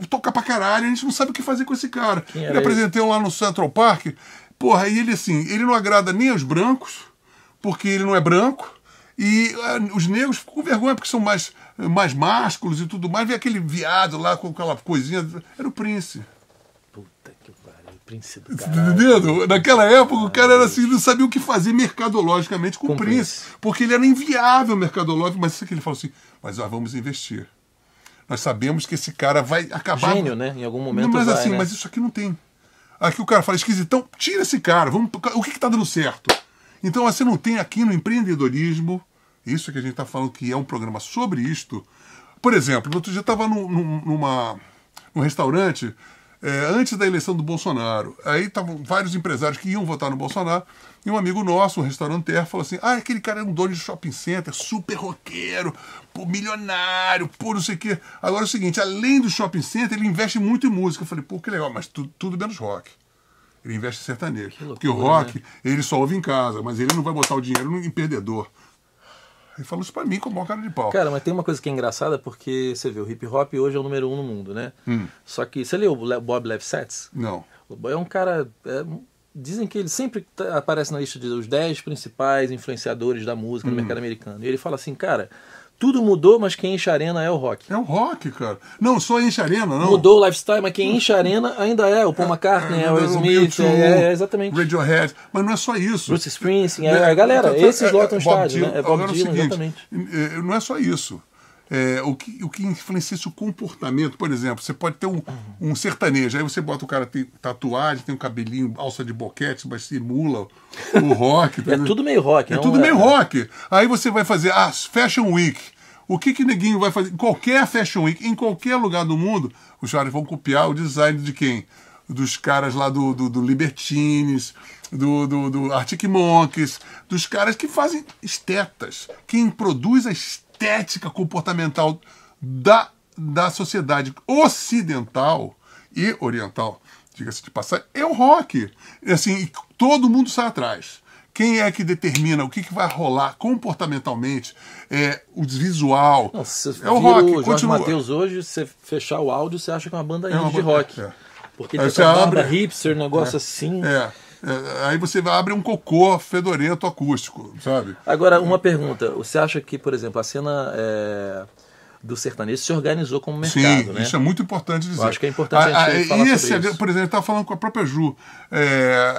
toca pra caralho, a gente não sabe o que fazer com esse cara. Ele apresentou lá no Central Park, porra, e ele assim, ele não agrada nem aos brancos, porque ele não é branco, e os negros ficam com vergonha porque são mais másculos e tudo mais. Vê aquele viado lá com aquela coisinha. Era o Prince. Puta que pariu, Prince do caralho. Entendendo? Naquela época o cara era assim, não sabia o que fazer mercadologicamente com o Prince. Porque ele era inviável mercadológico. Mas isso que ele falou assim, mas nós vamos investir. Nós sabemos que esse cara vai acabar... Gênio, né? Em algum momento mas vai, assim, né? Mas isso aqui não tem. Aqui o cara fala, esquisitão, tira esse cara. O que está dando certo? Então você não tem aqui no empreendedorismo, isso que a gente está falando que é um programa sobre isto. Por exemplo, no outro dia eu estava num restaurante antes da eleição do Bolsonaro. Aí estavam vários empresários que iam votar no Bolsonaro e um amigo nosso, um restaurateur, falou assim, aquele cara é um dono de shopping center, super roqueiro, pô, milionário, pô, não sei o quê. Agora é o seguinte, além do shopping center, ele investe muito em música. Eu falei, pô, que legal, mas tudo menos rock. Ele investe em sertanejo. Loucura, porque o rock, né? Ele só ouve em casa, mas ele não vai botar o dinheiro em perdedor. Ele falou isso pra mim com uma cara de pau. Cara, mas tem uma coisa que é engraçada, porque você vê, o hip hop hoje é o número 1 no mundo, né? Só que, você leu o Bob Levsetz? Não. É um cara... dizem que ele sempre aparece na lista dos 10 principais influenciadores da música no mercado americano. E ele fala assim, cara... Tudo mudou, mas quem enche a arena é o rock. É o rock, cara. Não, só enche a arena, não. Mudou o lifestyle, mas quem enche a arena ainda é o Paul McCartney, é o Smith, exatamente. Radiohead, mas não é só isso. Bruce Springsteen, a galera, esses lotam estádio, né? É Bob Dylan, exatamente. Não é só isso. O que influencia esse comportamento, por exemplo, você pode ter um sertanejo, aí você bota o cara tem tatuagem, tem um cabelinho, alça de boquete, mas simula o rock. É tudo meio rock. É tudo meio rock. Aí você vai fazer Fashion Week. O que neguinho vai fazer? Qualquer Fashion Week, em qualquer lugar do mundo, os caras vão copiar o design de quem? Dos caras lá do Libertines, do Arctic Monkeys, dos caras que fazem estetas. Quem produz a estética comportamental da sociedade ocidental e oriental, diga-se de passagem, é o rock. Assim, todo mundo sai atrás. Quem é que determina o que vai rolar comportamentalmente? O visual. Não, se é o rock. O Jorge Mateus hoje, se você fechar o áudio, você acha que é uma banda indie de rock. Porque aí tem essa banda hipster, negócio assim. Aí você abre um cocô fedorento acústico, sabe? Agora, uma pergunta. Você acha que, por exemplo, a cena do sertanejo se organizou como mercado, né? Isso é muito importante dizer. Eu acho que é importante a gente falar sobre isso. Por exemplo, eu estava falando com a própria Ju.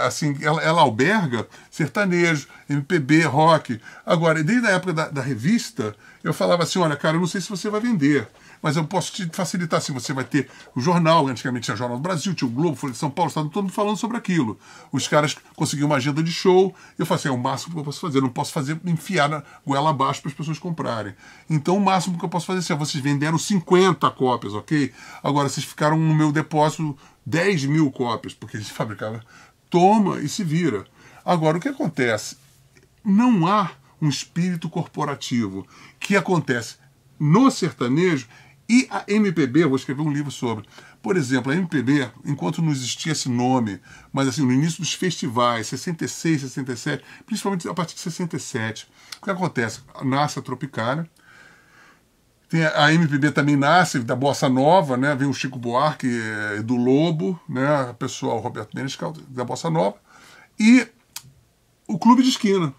Assim, ela alberga sertanejo, MPB, rock. Agora, desde a época da revista, eu falava assim, olha, cara, eu não sei se você vai vender, mas eu posso te facilitar assim, você vai ter o jornal, antigamente tinha o Jornal do Brasil, tinha o Globo, Folha de São Paulo, estava todo mundo falando sobre aquilo. Os caras conseguiam uma agenda de show, eu falei assim, é o máximo que eu posso fazer, eu não posso fazer, enfiar na goela abaixo para as pessoas comprarem. Então o máximo que eu posso fazer é assim, vocês venderam 50 cópias, ok? Agora vocês ficaram no meu depósito 10 mil cópias, porque a gente fabricava, toma e se vira. Agora, o que acontece? Não há um espírito corporativo que acontece no sertanejo e a MPB, eu vou escrever um livro sobre. Por exemplo, a MPB, enquanto não existia esse nome, mas assim, no início dos festivais, 66, 67, principalmente a partir de 67, o que acontece? Nasce a Tropicália, a MPB também nasce da Bossa Nova, né? Vem o Chico Buarque do Lobo, né? O pessoal, Roberto Menescal, da Bossa Nova, e o Clube de Esquina.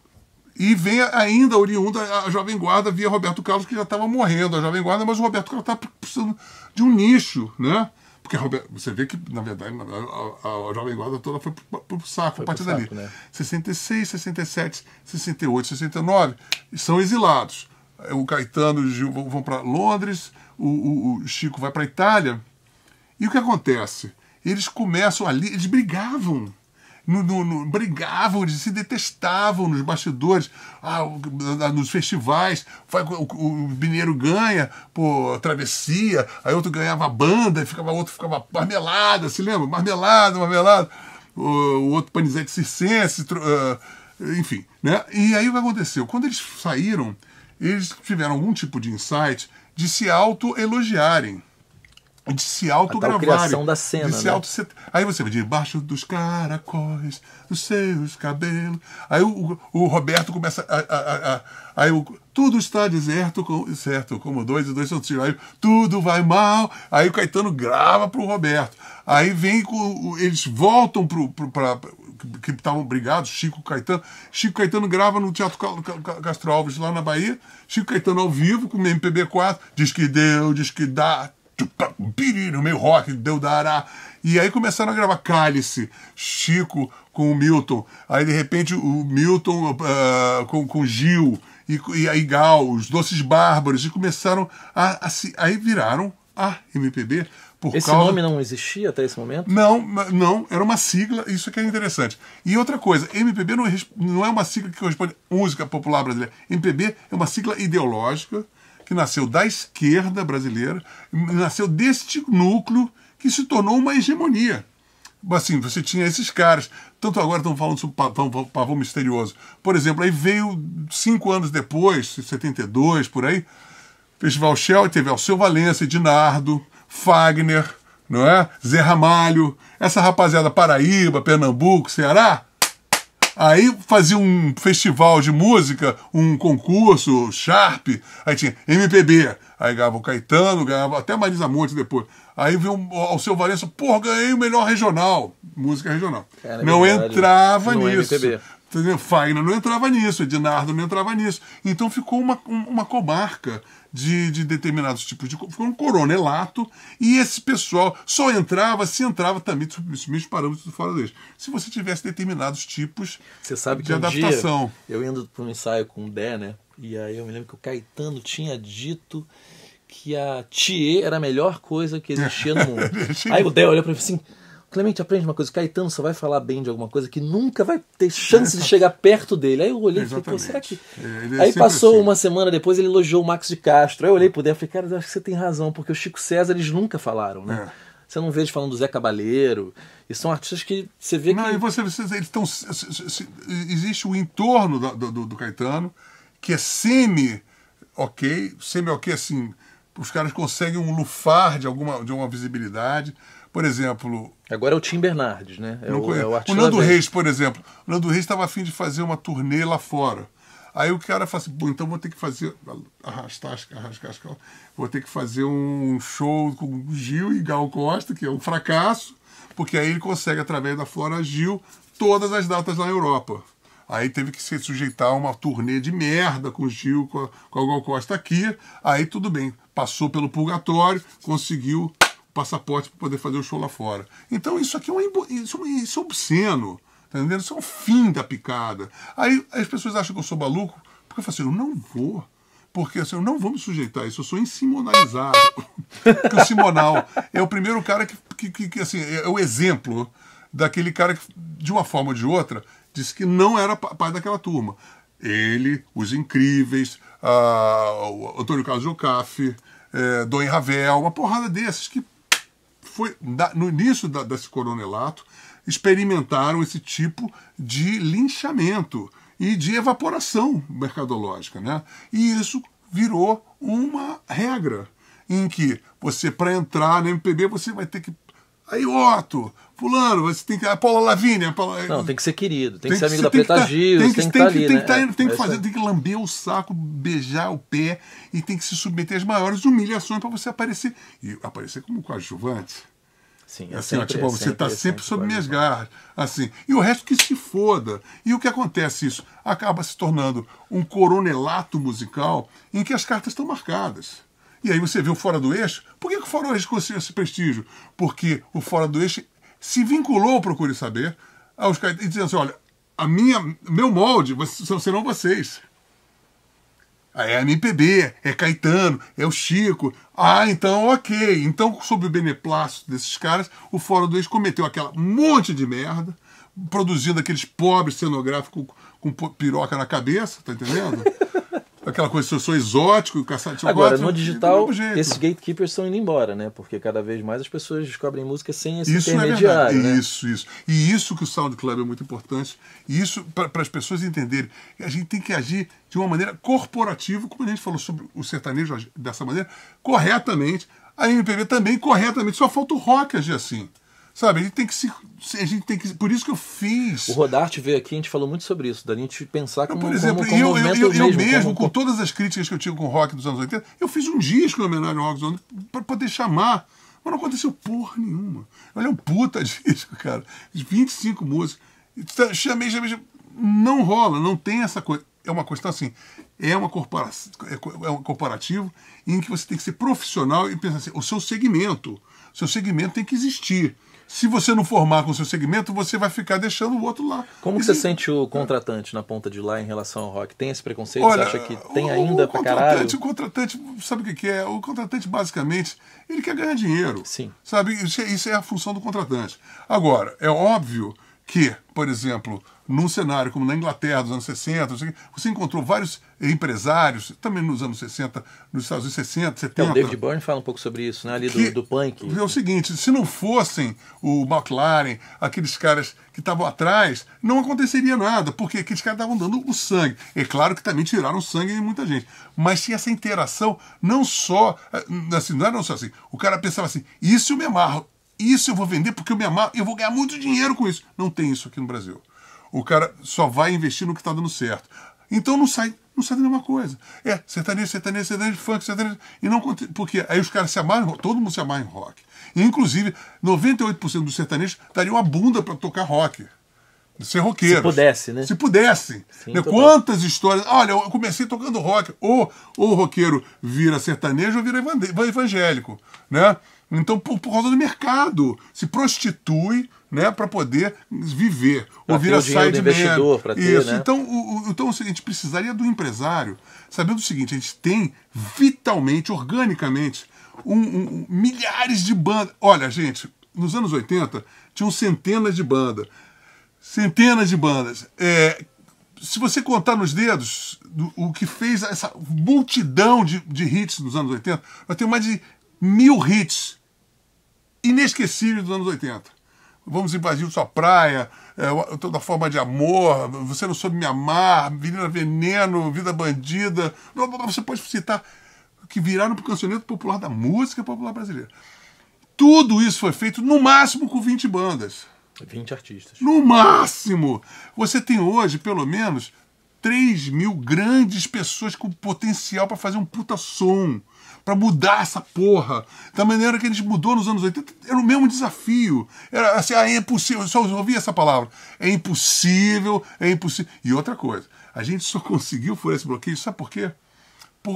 E vem ainda oriunda a Jovem Guarda via Roberto Carlos, que já estava morrendo, a Jovem Guarda, mas o Roberto Carlos estava precisando de um nicho, né? Porque você vê que, na verdade, a Jovem Guarda toda foi para o saco, a partir dali. Né? 66, 67, 68, 69, são exilados. O Caetano e o Gil vão para Londres, o Chico vai para a Itália. E o que acontece? Eles começam ali, eles brigavam. Brigavam, eles se detestavam nos bastidores, nos festivais, o mineiro ganha, travessia, aí outro ganhava a banda, outro ficava marmelada, se lembra? Marmelada, o outro panisete circense, enfim, né? E aí o que aconteceu? Quando eles saíram, eles tiveram algum tipo de insight de se auto-elogiarem, de se autogravarem. A criação da cena, né? Aí você vai debaixo dos caracóis, dos seus cabelos. Aí o Roberto começa aí tudo está deserto, certo, como dois e dois são tiros. Aí tudo vai mal. Aí o Caetano grava pro Roberto. Aí vem eles voltam para que estavam brigados, Chico Caetano grava no Teatro Castro Alves lá na Bahia. Chico Caetano ao vivo com o MPB4, diz que deu, diz que dá. No meio rock, deu dará. E aí começaram a gravar Cálice, Chico com o Milton, aí de repente o Milton com Gil, e aí Gal, os Doces Bárbaros, e começaram aí viraram a MPB. Esse nome não existia até esse momento? Não, era uma sigla, isso que é interessante. E outra coisa, MPB não é uma sigla que corresponde à música popular brasileira. MPB é uma sigla ideológica, que nasceu da esquerda brasileira, nasceu deste núcleo que se tornou uma hegemonia. Assim, você tinha esses caras, tanto agora estão falando sobre Pavão Misterioso. Por exemplo, aí veio 5 anos depois, 72, por aí, Festival Shell, teve Alceu Valença, Edinardo, Fagner, não é? Zé Ramalho, essa rapaziada Paraíba, Pernambuco, Ceará. Aí fazia um festival de música, um concurso, Sharp, aí tinha MPB, aí ganhava o Caetano, ganhava até Marisa Monte depois. Aí veio o Alceu Valença, ganhei o melhor regional, música regional. Cara, não entrava nisso. MPB. Fagner não entrava nisso, Edinardo não entrava nisso. Então ficou uma comarca de determinados tipos de... Ficou um coronelato, e esse pessoal só entrava, se entrava também, os mesmos parâmetros fora deles. Se você tivesse determinados tipos você sabe que de adaptação. Eu indo para um ensaio com o Dé, né? E aí eu me lembro que o Caetano tinha dito que a Thier era a melhor coisa que existia no mundo. Aí o Dé olhou para mim assim... Clemente, aprende uma coisa, Caetano só vai falar bem de alguma coisa que nunca vai ter chance de chegar perto dele. Aí eu olhei e falei, pô, será que... Aí passou assim. Uma semana depois, ele elogiou o Max de Castro. Aí eu olhei pro Dé e falei, cara, eu acho que você tem razão, porque o Chico César eles nunca falaram, né? Você não vê eles falando do Zé Cabaleiro, e são artistas que você vê que... Não, e eles estão... Existe o entorno do Caetano, que é semi-ok, assim... Os caras conseguem um lufar de uma visibilidade, Por exemplo... Agora é o Tim Bernardes, né? É o o Nando Reis, por exemplo. O Nando Reis estava a fim de fazer uma turnê lá fora. Aí o cara fala assim, pô, então vou ter que fazer... Arrascar, vou ter que fazer um show com Gil e Gal Costa, que é um fracasso, porque aí ele consegue, através da Flora Gil, todas as datas na Europa. Aí teve que se sujeitar a uma turnê de merda com o Gil, com a Gal Costa aqui. Aí tudo bem, passou pelo purgatório, conseguiu o passaporte para poder fazer o show lá fora. Então isso aqui isso é obsceno. Tá entendendo? Isso é o fim da picada. Aí as pessoas acham que eu sou maluco, porque eu falo assim, eu não vou. Porque assim, eu não vou me sujeitar a isso, eu sou insimonalizado. Porque o Simonal é o primeiro cara que assim, é o exemplo daquele cara que, de uma forma ou de outra, disse que não era pai daquela turma. Ele, os Incríveis, o Antônio Carlos Jocafe, Dom Ravel, uma porrada desses que foi no início desse coronelato, experimentaram esse tipo de linchamento e de evaporação mercadológica, né? E isso virou uma regra em que você, para entrar no MPB, você vai ter que... Aí, Otto, fulano, você tem que... A Paula Lavínia... Não, tem que ser querido, tem que ser amigo da Preta Gil, tem que estar ali, né? Tem que lamber o saco, beijar o pé e tem que se submeter às maiores humilhações para você aparecer. E aparecer como coadjuvante. Sim, assim, você está sempre sob minhas garras, assim, e o resto que se foda. E o que acontece isso? Acaba se tornando um coronelato musical em que as cartas estão marcadas. E aí você vê o Fora do Eixo. Por que o Fora do Eixo conseguiu esse prestígio? Porque o Fora do Eixo se vinculou ao Procure Saber, aos caras, e dizendo assim, olha, meu molde serão vocês. É a MPB, é Caetano, é o Chico. Ah, então ok. Então, sob o beneplácito desses caras, o Fora do Eixo cometeu aquela monte de merda, produzindo aqueles pobres cenográficos com piroca na cabeça, tá entendendo? Aquela coisa, eu sou exótico, caçado de chocolate. Agora, no digital, esses gatekeepers estão indo embora, né? Porque cada vez mais as pessoas descobrem música sem esse intermediário. Né? Isso. E isso que o SoundCloud é muito importante. E isso, para as pessoas entenderem, a gente tem que agir de uma maneira corporativa, como a gente falou sobre o sertanejo dessa maneira, corretamente. A MPB também corretamente. Só falta o rock agir assim. Sabe, a gente tem que... Por isso que eu fiz... O Rodarte veio aqui, a gente falou muito sobre isso, da gente pensar como... Por exemplo, eu mesmo, com todas as críticas que eu tive com o rock dos anos 80, eu fiz um disco em homenagem ao rock dos anos 80 para poder chamar, mas não aconteceu porra nenhuma. Olha, é um puta disco, cara. 25 músicas. Chamei. Não rola, não tem essa coisa. É uma questão assim, é um corporativo em que você tem que ser profissional e pensar assim, o seu segmento tem que existir. Se você não formar com o seu segmento, você vai ficar deixando o outro lá. Como que você sente o contratante na ponta de lá em relação ao rock? Tem esse preconceito? Olha, você acha que tem ainda pra caralho? O contratante, sabe o que é? O contratante, basicamente, ele quer ganhar dinheiro. Sim. Sabe? Isso é a função do contratante. Agora, é óbvio que, por exemplo, num cenário como na Inglaterra dos anos 60, você encontrou vários empresários, também nos anos 60, nos Estados Unidos 60, 70. O David Byrne fala um pouco sobre isso, né? Ali do punk. É o seguinte, se não fossem o McLaren, aqueles caras que estavam atrás, não aconteceria nada, porque aqueles caras estavam dando o sangue. É claro que também tiraram o sangue de muita gente, mas tinha essa interação, não só, assim, não era só assim, o cara pensava assim, isso eu me amarro, isso eu vou vender porque eu me amarro, eu vou ganhar muito dinheiro com isso. Não tem isso aqui no Brasil. O cara só vai investir no que está dando certo. Então não sai da mesma coisa. É sertanejo, funk, sertanejo. E não, porque aí os caras se amarram, todo mundo se amarra em rock. E, inclusive, 98% dos sertanejos dariam a bunda para tocar rock. Ser roqueiro. Se pudesse, né? Se pudesse. Sim, né? Quantas histórias. Olha, eu comecei tocando rock. Ou o roqueiro vira sertanejo ou vira evangélico. Né? Então, por causa do mercado, se prostitui, né, para poder viver. Pra ou vira sideman. Isso. Né? Então, a gente precisaria do empresário, sabendo o seguinte, a gente tem vitalmente, organicamente, milhares de bandas. Olha, gente, nos anos 80, tinham centenas de bandas. Centenas de bandas. Se você contar nos dedos o que fez essa multidão de hits dos anos 80, nós temos mais de 1000 hits inesquecíveis dos anos 80. Vamos invadir sua praia, toda forma de amor, você não soube me amar, Menina Veneno, Vida Bandida. Você pode citar que viraram para o cancioneiro popular da música popular brasileira. Tudo isso foi feito no máximo com 20 bandas. 20 artistas. No máximo! Você tem hoje, pelo menos, 3 mil grandes pessoas com potencial para fazer um puta som, para mudar essa porra. Da maneira que a gente mudou nos anos 80, era o mesmo desafio. Era assim, é impossível, eu só ouvi essa palavra. É impossível, é impossível. E outra coisa, a gente só conseguiu furar esse bloqueio, sabe por quê?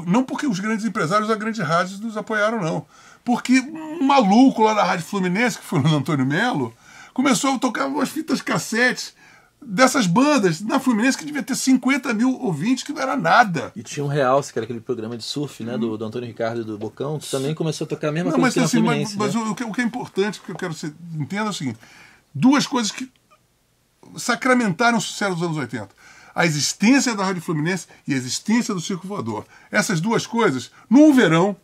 Não porque os grandes empresários da grande rádio nos apoiaram, não. Porque um maluco lá da Rádio Fluminense, que foi o Antônio Melo, começou a tocar umas fitas cassetes dessas bandas na Fluminense que devia ter 50 mil ouvintes, que não era nada. E tinha um Realce, que era aquele programa de surf, né, do Antônio Ricardo e do Bocão, que também começou a tocar a mesma coisa que na Fluminense. Mas o que é importante, que eu quero que você entenda é o seguinte: duas coisas que sacramentaram o sucesso dos anos 80. A existência da Rádio Fluminense e a existência do Circo Voador. Essas duas coisas, num verão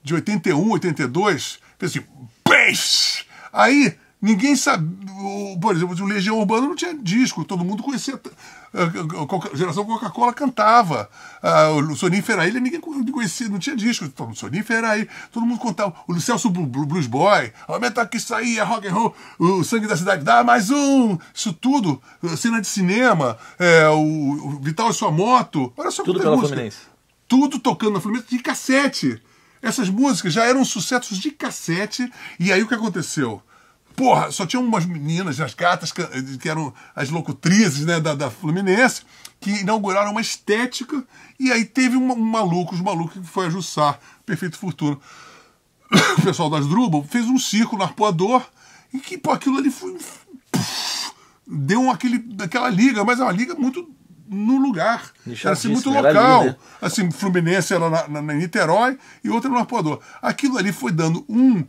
de 81, 82, fez assim, peixe! Aí ninguém sabe, por exemplo, o Legião Urbana não tinha disco, todo mundo conhecia, a geração Coca-Cola cantava, o Soninho Feraí, ninguém conhecia, não tinha disco, o Soninho Feraí, todo mundo contava, o Celso Blues Boy, aumenta que isso aí, é rock and roll, o Sangue da Cidade, dá mais um, isso tudo, cena de cinema, o Vital e Sua Moto, olha só tudo pela música. Fluminense. Tudo tocando na Fluminense de cassete. Essas músicas já eram sucessos de cassete, e aí o que aconteceu? Porra, só tinham umas meninas, as gatas, que eram as locutrizes, né, da Fluminense, que inauguraram uma estética, e aí teve os malucos que foi a Jussar, Perfeito Fortuna. O pessoal das Drubal fez um circo no Arpoador, e que, pô, aquilo ali foi... deu aquela liga, mas é uma liga muito no lugar. Era assim, muito local. Ali, né? Assim, Fluminense era na Niterói e outra no Arpoador. Aquilo ali foi dando um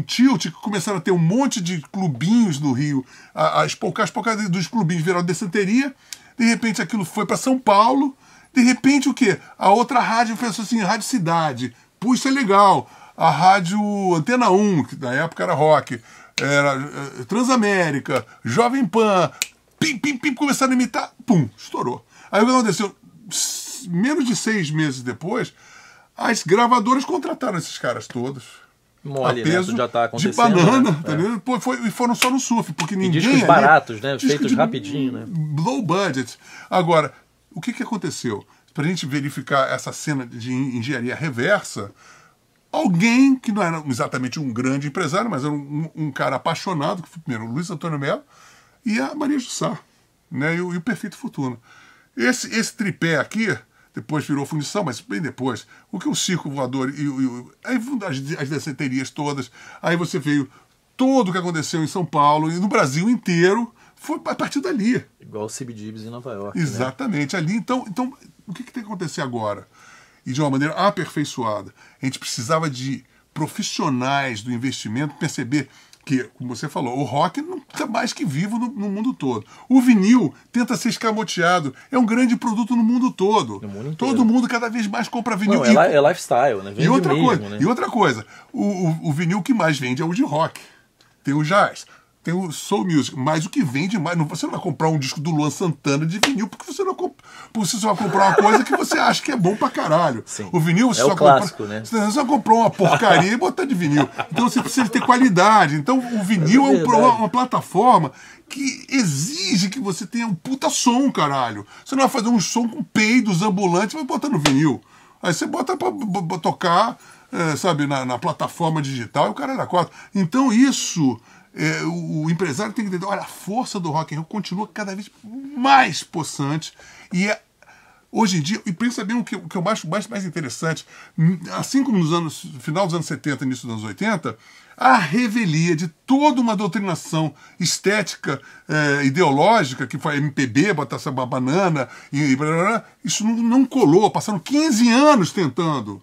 tilt, que começaram a ter um monte de clubinhos no Rio, as poucas dos clubinhos viraram descenteria, de repente aquilo foi para São Paulo, de repente o quê? A outra rádio fez assim, Rádio Cidade, puxa, é legal, a rádio Antena 1, que na época era rock, era Transamérica, Jovem Pan, pim, começaram a imitar, pum, estourou. Aí o que aconteceu? Menos de 6 meses depois, as gravadoras contrataram esses caras todos. Mole, né? Tudo já tá acontecendo. De banana, tá vendo? Pô, e foram só no surf, porque ninguém... E discos baratos, né? Feitos rapidinho, né? Low budget. Agora, o que aconteceu? Pra gente verificar essa cena de engenharia reversa, alguém que não era exatamente um grande empresário, mas era um cara apaixonado, que foi primeiro o Luiz Antônio Melo e a Maria Jussá, né? E o Perfeito Fortuna. Esse tripé aqui... Depois virou fundição, mas bem depois. O que o Circo Voador aí as desceterias todas. Aí você veio tudo o que aconteceu em São Paulo e no Brasil inteiro foi a partir dali. Igual o CBGBs em Nova York. Exatamente. Né? Ali, então o que tem que acontecer agora? E de uma maneira aperfeiçoada. A gente precisava de profissionais do investimento perceber que, como você falou, o rock não está mais que vivo no mundo todo. O vinil tenta ser escamoteado. É um grande produto no mundo todo. Todo mundo cada vez mais compra vinil. Não, é lifestyle, né? Vende e outra coisa, o vinil que mais vende é o de rock. Tem o jazz, tem o soul music, mas o que vende mais... Você não vai comprar um disco do Luan Santana de vinil porque você vai comprar uma coisa que você acha que é bom pra caralho. Sim. O vinil você só clássico, né? Você só comprou uma porcaria e botar de vinil. Então você precisa ter qualidade. Então o vinil é uma plataforma que exige que você tenha um puta som, caralho. Você não vai fazer um som com peidos ambulantes e vai botar no vinil. Aí você bota pra tocar, sabe, na plataforma digital e o cara dá quatro. Então isso... o empresário tem que entender, olha, a força do rock and roll continua cada vez mais possante e hoje em dia, e pensa bem o que eu acho mais interessante, assim como no final dos anos 70 início dos anos 80, a revelia de toda uma doutrinação estética, ideológica, que foi a MPB, botar essa banana, e blá, blá, blá, isso não colou, passaram 15 anos tentando.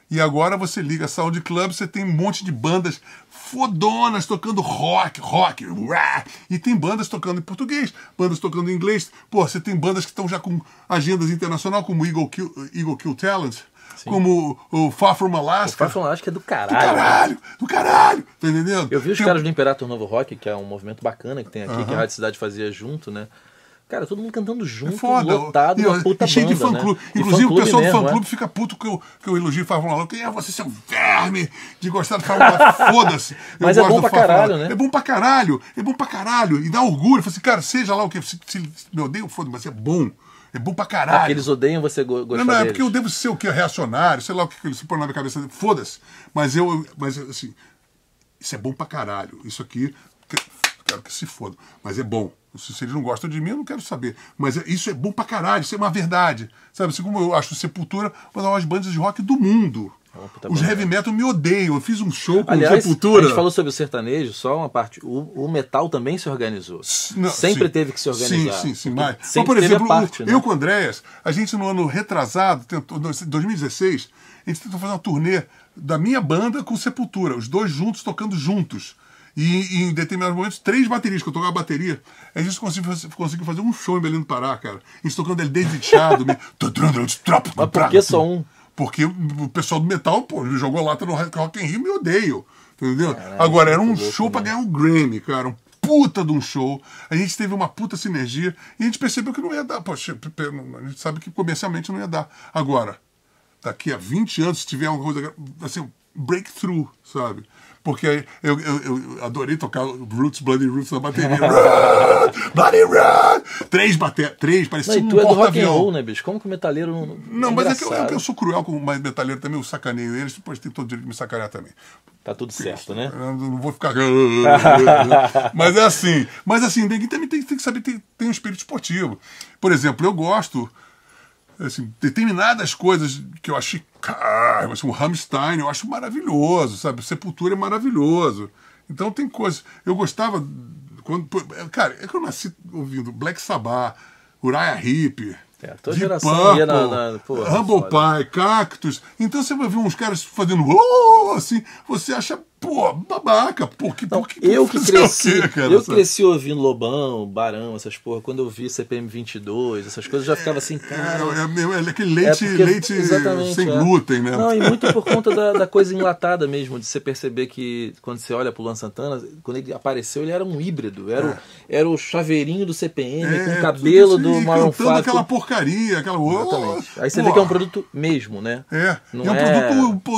E agora você liga a Sound Club, você tem um monte de bandas fodonas tocando rock, rah, e tem bandas tocando em português, bandas tocando em inglês. Pô, você tem bandas que estão já com agendas internacionais, como o Eagle Kill Talent, sim, como o Far From Alaska. O Far From Alaska é do caralho. Do caralho, tá entendendo? Eu vi os caras do Imperator Novo Rock, que é um movimento bacana que tem aqui, que a Rádio Cidade fazia junto, né? Cara, todo mundo cantando junto, foda. lotado, uma puta cheio banda, de fã-clube. né? Inclusive, o pessoal do mesmo, fã-clube fica puto que eu elogio Fórmula 1. Quem é você, seu verme, de gostar de Fórmula 1? Foda-se. Mas é bom pra caralho, né? É bom pra caralho. É bom pra caralho. E dá orgulho. Fala assim, cara, seja lá o que. Se me odeiam, foda-se, mas é bom. É bom pra caralho. Porque eles odeiam você gostar Não, é deles. porque eu devo ser o que? Reacionário, sei lá o que ele se põe na minha cabeça. Foda-se. Mas assim, isso é bom pra caralho. Isso aqui, quero que se foda. Mas é bom. Se eles não gostam de mim, eu não quero saber. Mas isso é bom pra caralho, isso é uma verdade. Sabe, assim como eu acho Sepultura uma das maiores bandas de rock do mundo. Os heavy metal me odeiam. Eu fiz um show com Sepultura. A gente falou sobre o sertanejo, só uma parte. O metal também se organizou. Sempre teve que se organizar. Sim. Mas, por exemplo, eu com o Andréas, a gente no ano retrasado, em 2016, a gente tentou fazer uma turnê da minha banda com Sepultura. Os dois juntos, tocando juntos. E em determinados momentos, 3 baterias, que eu tocava bateria. A gente conseguiu fazer um show em Belém do Pará, cara. A gente tocando ele David Chado. Mas por que só um? Porque o pessoal do metal, pô, jogou lata no Rock in Rio e me odeio. Entendeu? Caralho, agora, era um show pra ganhar um Grammy, cara. Um puta de um show. A gente teve uma puta sinergia e a gente percebeu que não ia dar. Poxa, a gente sabe que comercialmente não ia dar. Agora, daqui a 20 anos, se tiver alguma coisa, assim, breakthrough, sabe? Porque eu adorei tocar Roots, Bloody Roots na bateria. Bloody Roots! 3 parecia um porta-avião. Tu é do rock and roll, né, bicho? Como que o metaleiro não... Não, mas é que eu sou cruel com o metaleiro também, eu sacaneio eles, depois tem todo o direito de me sacanear também. Tá tudo certo, né? Eu não vou ficar... Mas é assim. Mas assim, também tem que saber, tem um espírito esportivo. Por exemplo, eu gosto... Assim, determinadas coisas que eu achei, cara, assim, o Rammstein eu acho maravilhoso, sabe? Sepultura é maravilhoso. Então tem coisas. Eu gostava quando, cara, é que eu nasci ouvindo Black Sabbath, Uriah Heep, toda geração ia Humble Pie, Cactus. Então você vai ver uns caras fazendo assim, você acha, pô, babaca, eu cresci ouvindo Lobão, Barão, essas porra. Quando eu vi CPM 22, essas coisas, eu já ficava assim, cara. É aquele leite sem glúten, né? Não, e muito por conta da coisa enlatada mesmo, de você perceber que quando você olha pro Luan Santana, quando ele apareceu, ele era um híbrido. Era o chaveirinho do CPM, com o cabelo do Maroon 5. Aquela porcaria, aquela. Exatamente. Aí você vê que é um produto mesmo, né? Não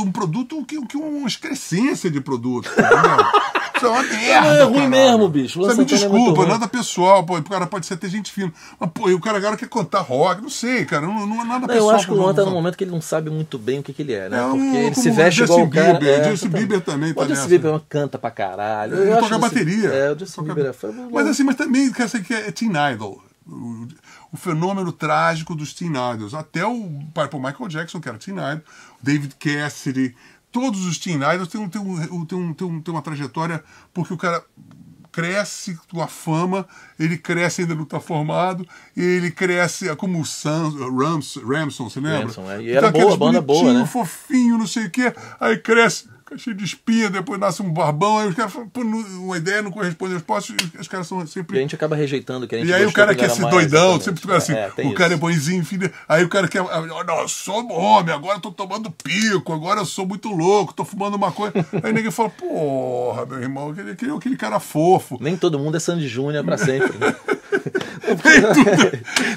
um produto que uma excrescência de produto. Isso é uma merda. É ruim mesmo, bicho. Você me desculpa, nada pessoal, pô, o cara pode ser até gente fina. Mas, pô, o cara agora quer cantar rock, não sei, cara, não é nada pessoal. Eu acho que o Luan tá num momento que ele não sabe muito bem o que ele é, né? Porque ele se veste igual um cara. Justin Bieber também tá nessa. O Justin Bieber canta pra caralho. Ele toca bateria. O Justin Bieber é fã. Mas também, quer dizer que é Teen Idol. O fenômeno trágico dos Teen Idols. Até o próprio Michael Jackson, que era Teen Idol, David Cassidy, todos os Teen Idols têm uma trajetória, porque o cara cresce com a fama, ele cresce ainda não está formado, ele cresce como o Ramson, você lembra? E era boa, a banda boa, né? Fofinho, não sei o quê, aí cresce cheio de espinha, depois nasce um barbão, aí os caras falam, uma ideia não corresponde aos postos, os caras são sempre... E a gente acaba rejeitando que a gente. E aí o cara quer ser doidão, exatamente. sempre fica assim, o cara é bonzinho, filho, aí o cara quer, não, eu sou homem, agora eu tô tomando pico, agora eu sou muito louco, tô fumando maconha. Aí ninguém fala, porra, meu irmão, eu queria aquele cara fofo. Nem todo mundo é Sandy Júnior pra sempre, né?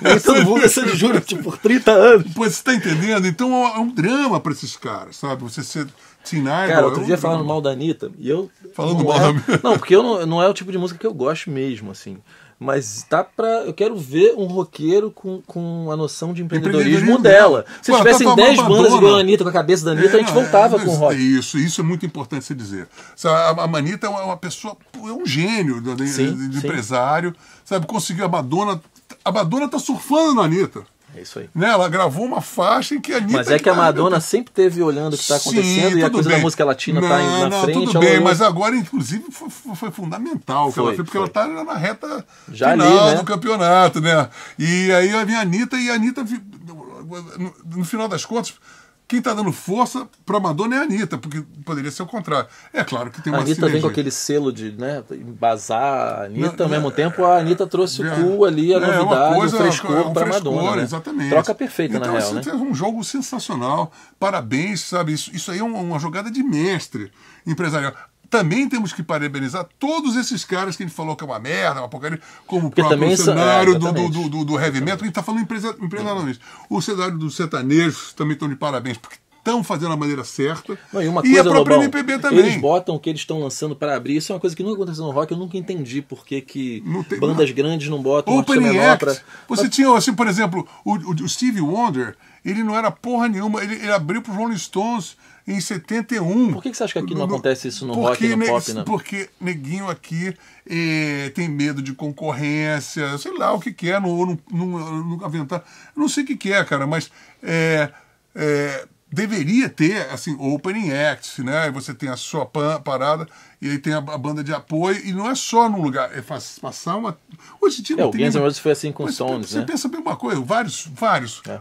Nem todo mundo é Sandy Júnior, tipo, por 30 anos. Pois você tá entendendo? Então é um drama pra esses caras, sabe? Você ser... Cara, outro dia falando mal da Anitta, e eu... Falando mal da Anitta. Não, porque não é o tipo de música que eu gosto mesmo, assim. Mas tá pra... Eu quero ver um roqueiro com a noção de empreendedorismo dela. Se tivessem 10 bandas igual a Anitta, com a cabeça da Anitta, a gente voltava com o rock. Isso é muito importante você dizer. A Anitta é uma pessoa, é um gênio de empresário, sabe? Conseguiu a Madonna tá surfando na Anitta. É isso aí. Né? Ela gravou uma faixa em que a Anitta... Mas é que a Madonna sempre teve olhando o que está acontecendo, e a coisa da música latina está na frente. Tudo bem, mas agora, inclusive, foi fundamental. Porque ela está na reta já final ali, né? do campeonato, né? E aí vem a Anitta, e a Anitta, no final das contas... Quem está dando força para Madonna é a Anitta, porque poderia ser o contrário. É claro que tem uma sinergia. A Anitta vem com aquele selo de embasar a Anitta, ao mesmo tempo a Anitta trouxe o cool ali, a novidade, o frescor para Madonna. Né? Exatamente. Troca perfeita, então, na real. Né? É um jogo sensacional. Parabéns, sabe? Isso aí é uma jogada de mestre empresarial. também temos que parabenizar todos esses caras que a gente falou que é uma merda, uma porcaria, como o Porque próprio cenário do heavy metal, que a gente está falando empresarialmente. O cenário dos sertanejos também estão de parabéns, porque estão fazendo a maneira certa. Não, e uma coisa, a própria Lobão, MPB também. Eles botam o que eles estão lançando para abrir. Isso é uma coisa que nunca aconteceu no rock. Eu nunca entendi por que bandas grandes não botam uma menor pra... Você tinha, assim, por exemplo, o Stevie Wonder, ele não era porra nenhuma. Ele abriu pro Rolling Stones em 71. Por que você acha que aqui não acontece isso no rock e no pop, né? Porque neguinho aqui tem medo de concorrência, sei lá o que é, não aventar. Eu não sei o que é, cara, mas deveria ter, assim, opening acts, né? Aí você tem a sua parada e aí tem a banda de apoio, e não é só num lugar, é passar uma... Hoje em dia não tem... O Guns N' Roses foi assim com os Stones, né? Você pensa a mesma coisa, vários.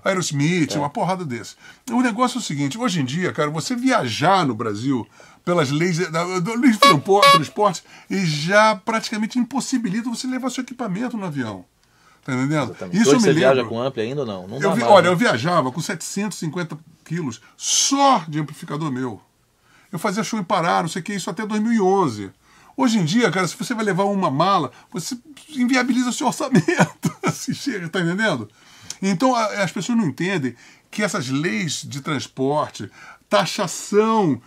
Aerosmith, uma porrada desse. O negócio é o seguinte, hoje em dia, cara, você viajar no Brasil pelas leis do transporte e já praticamente impossibilita você levar seu equipamento no avião. Tá entendendo? Exatamente. Isso você viaja com ampli ainda ou não? Não dá mais, olha, né? eu viajava com 750 quilos só de amplificador meu. Eu fazia show em Pará, não sei o que, isso até 2011. Hoje em dia, cara, se você vai levar uma mala, você inviabiliza o seu orçamento. Assim, chega, tá entendendo? Então, as pessoas não entendem que essas leis de transporte, taxação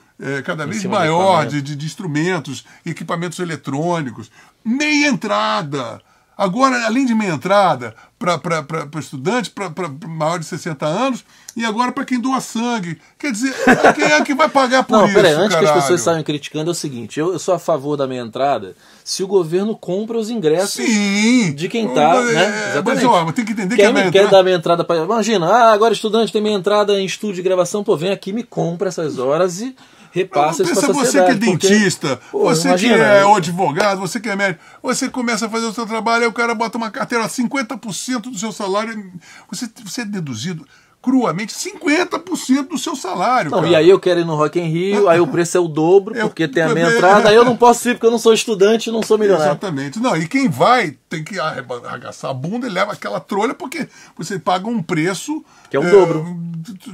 cada vez maior de instrumentos, equipamentos eletrônicos, meia entrada. Agora, além de meia entrada para estudante, para maior de 60 anos, e agora para quem doa sangue. Quer dizer, quem é que vai pagar por isso? Peraí, antes que as pessoas saiam criticando, é o seguinte: eu sou a favor da meia entrada se o governo compra os ingressos de quem está, né? Exatamente. Mas tem que entender que a meia entrada... quer dar meia entrada para. Imagina, agora estudante tem meia entrada em estúdio de gravação, pô, vem aqui, me compra essas horas e repassa isso para a sociedade. Você que é dentista, você imagina, que é advogado, você que é médico, você começa a fazer o seu trabalho, aí o cara bota uma carteira, 50% do seu salário, você é deduzido cruamente 50% do seu salário. Não, e aí eu quero ir no Rock in Rio, aí o preço é o dobro, porque tem a meia entrada, aí eu não posso ir porque eu não sou estudante, não sou milionário. Exatamente. Não, e quem vai tem que arregaçar a bunda e leva aquela trolha, porque você paga um preço... Que é o dobro.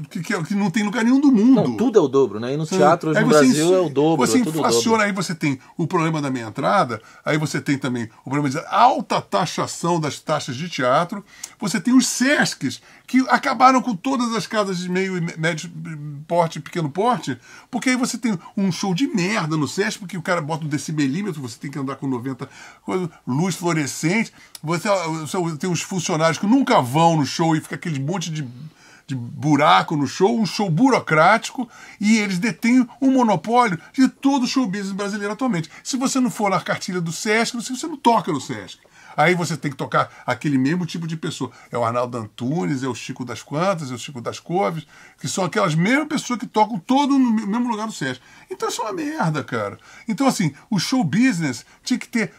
Que não tem lugar nenhum do mundo. Não, tudo é o dobro, né? E no teatro hoje no Brasil é o dobro. Você tudo inflaciona, aí você tem o problema da meia entrada, aí você tem também o problema de alta taxação das taxas de teatro, você tem os Sescs, que acabaram com todas as casas de meio e médio porte, pequeno porte, porque aí você tem um show de merda no Sesc, porque o cara bota um decibelímetro, você tem que andar com 90 luz fluorescente, você tem os funcionários que nunca vão no show e fica aquele monte de buraco no show, um show burocrático, e eles detêm um monopólio de todo o show business brasileiro atualmente. Se você não for na cartilha do Sesc, você não toca no Sesc. Aí você tem que tocar aquele mesmo tipo de pessoa. É o Arnaldo Antunes, é o Chico das Quantas, é o Chico das Couves, que são aquelas mesmas pessoas que tocam todo no mesmo lugar do Sesc. Então isso é uma merda, cara. Então, assim, o show business tinha que ter,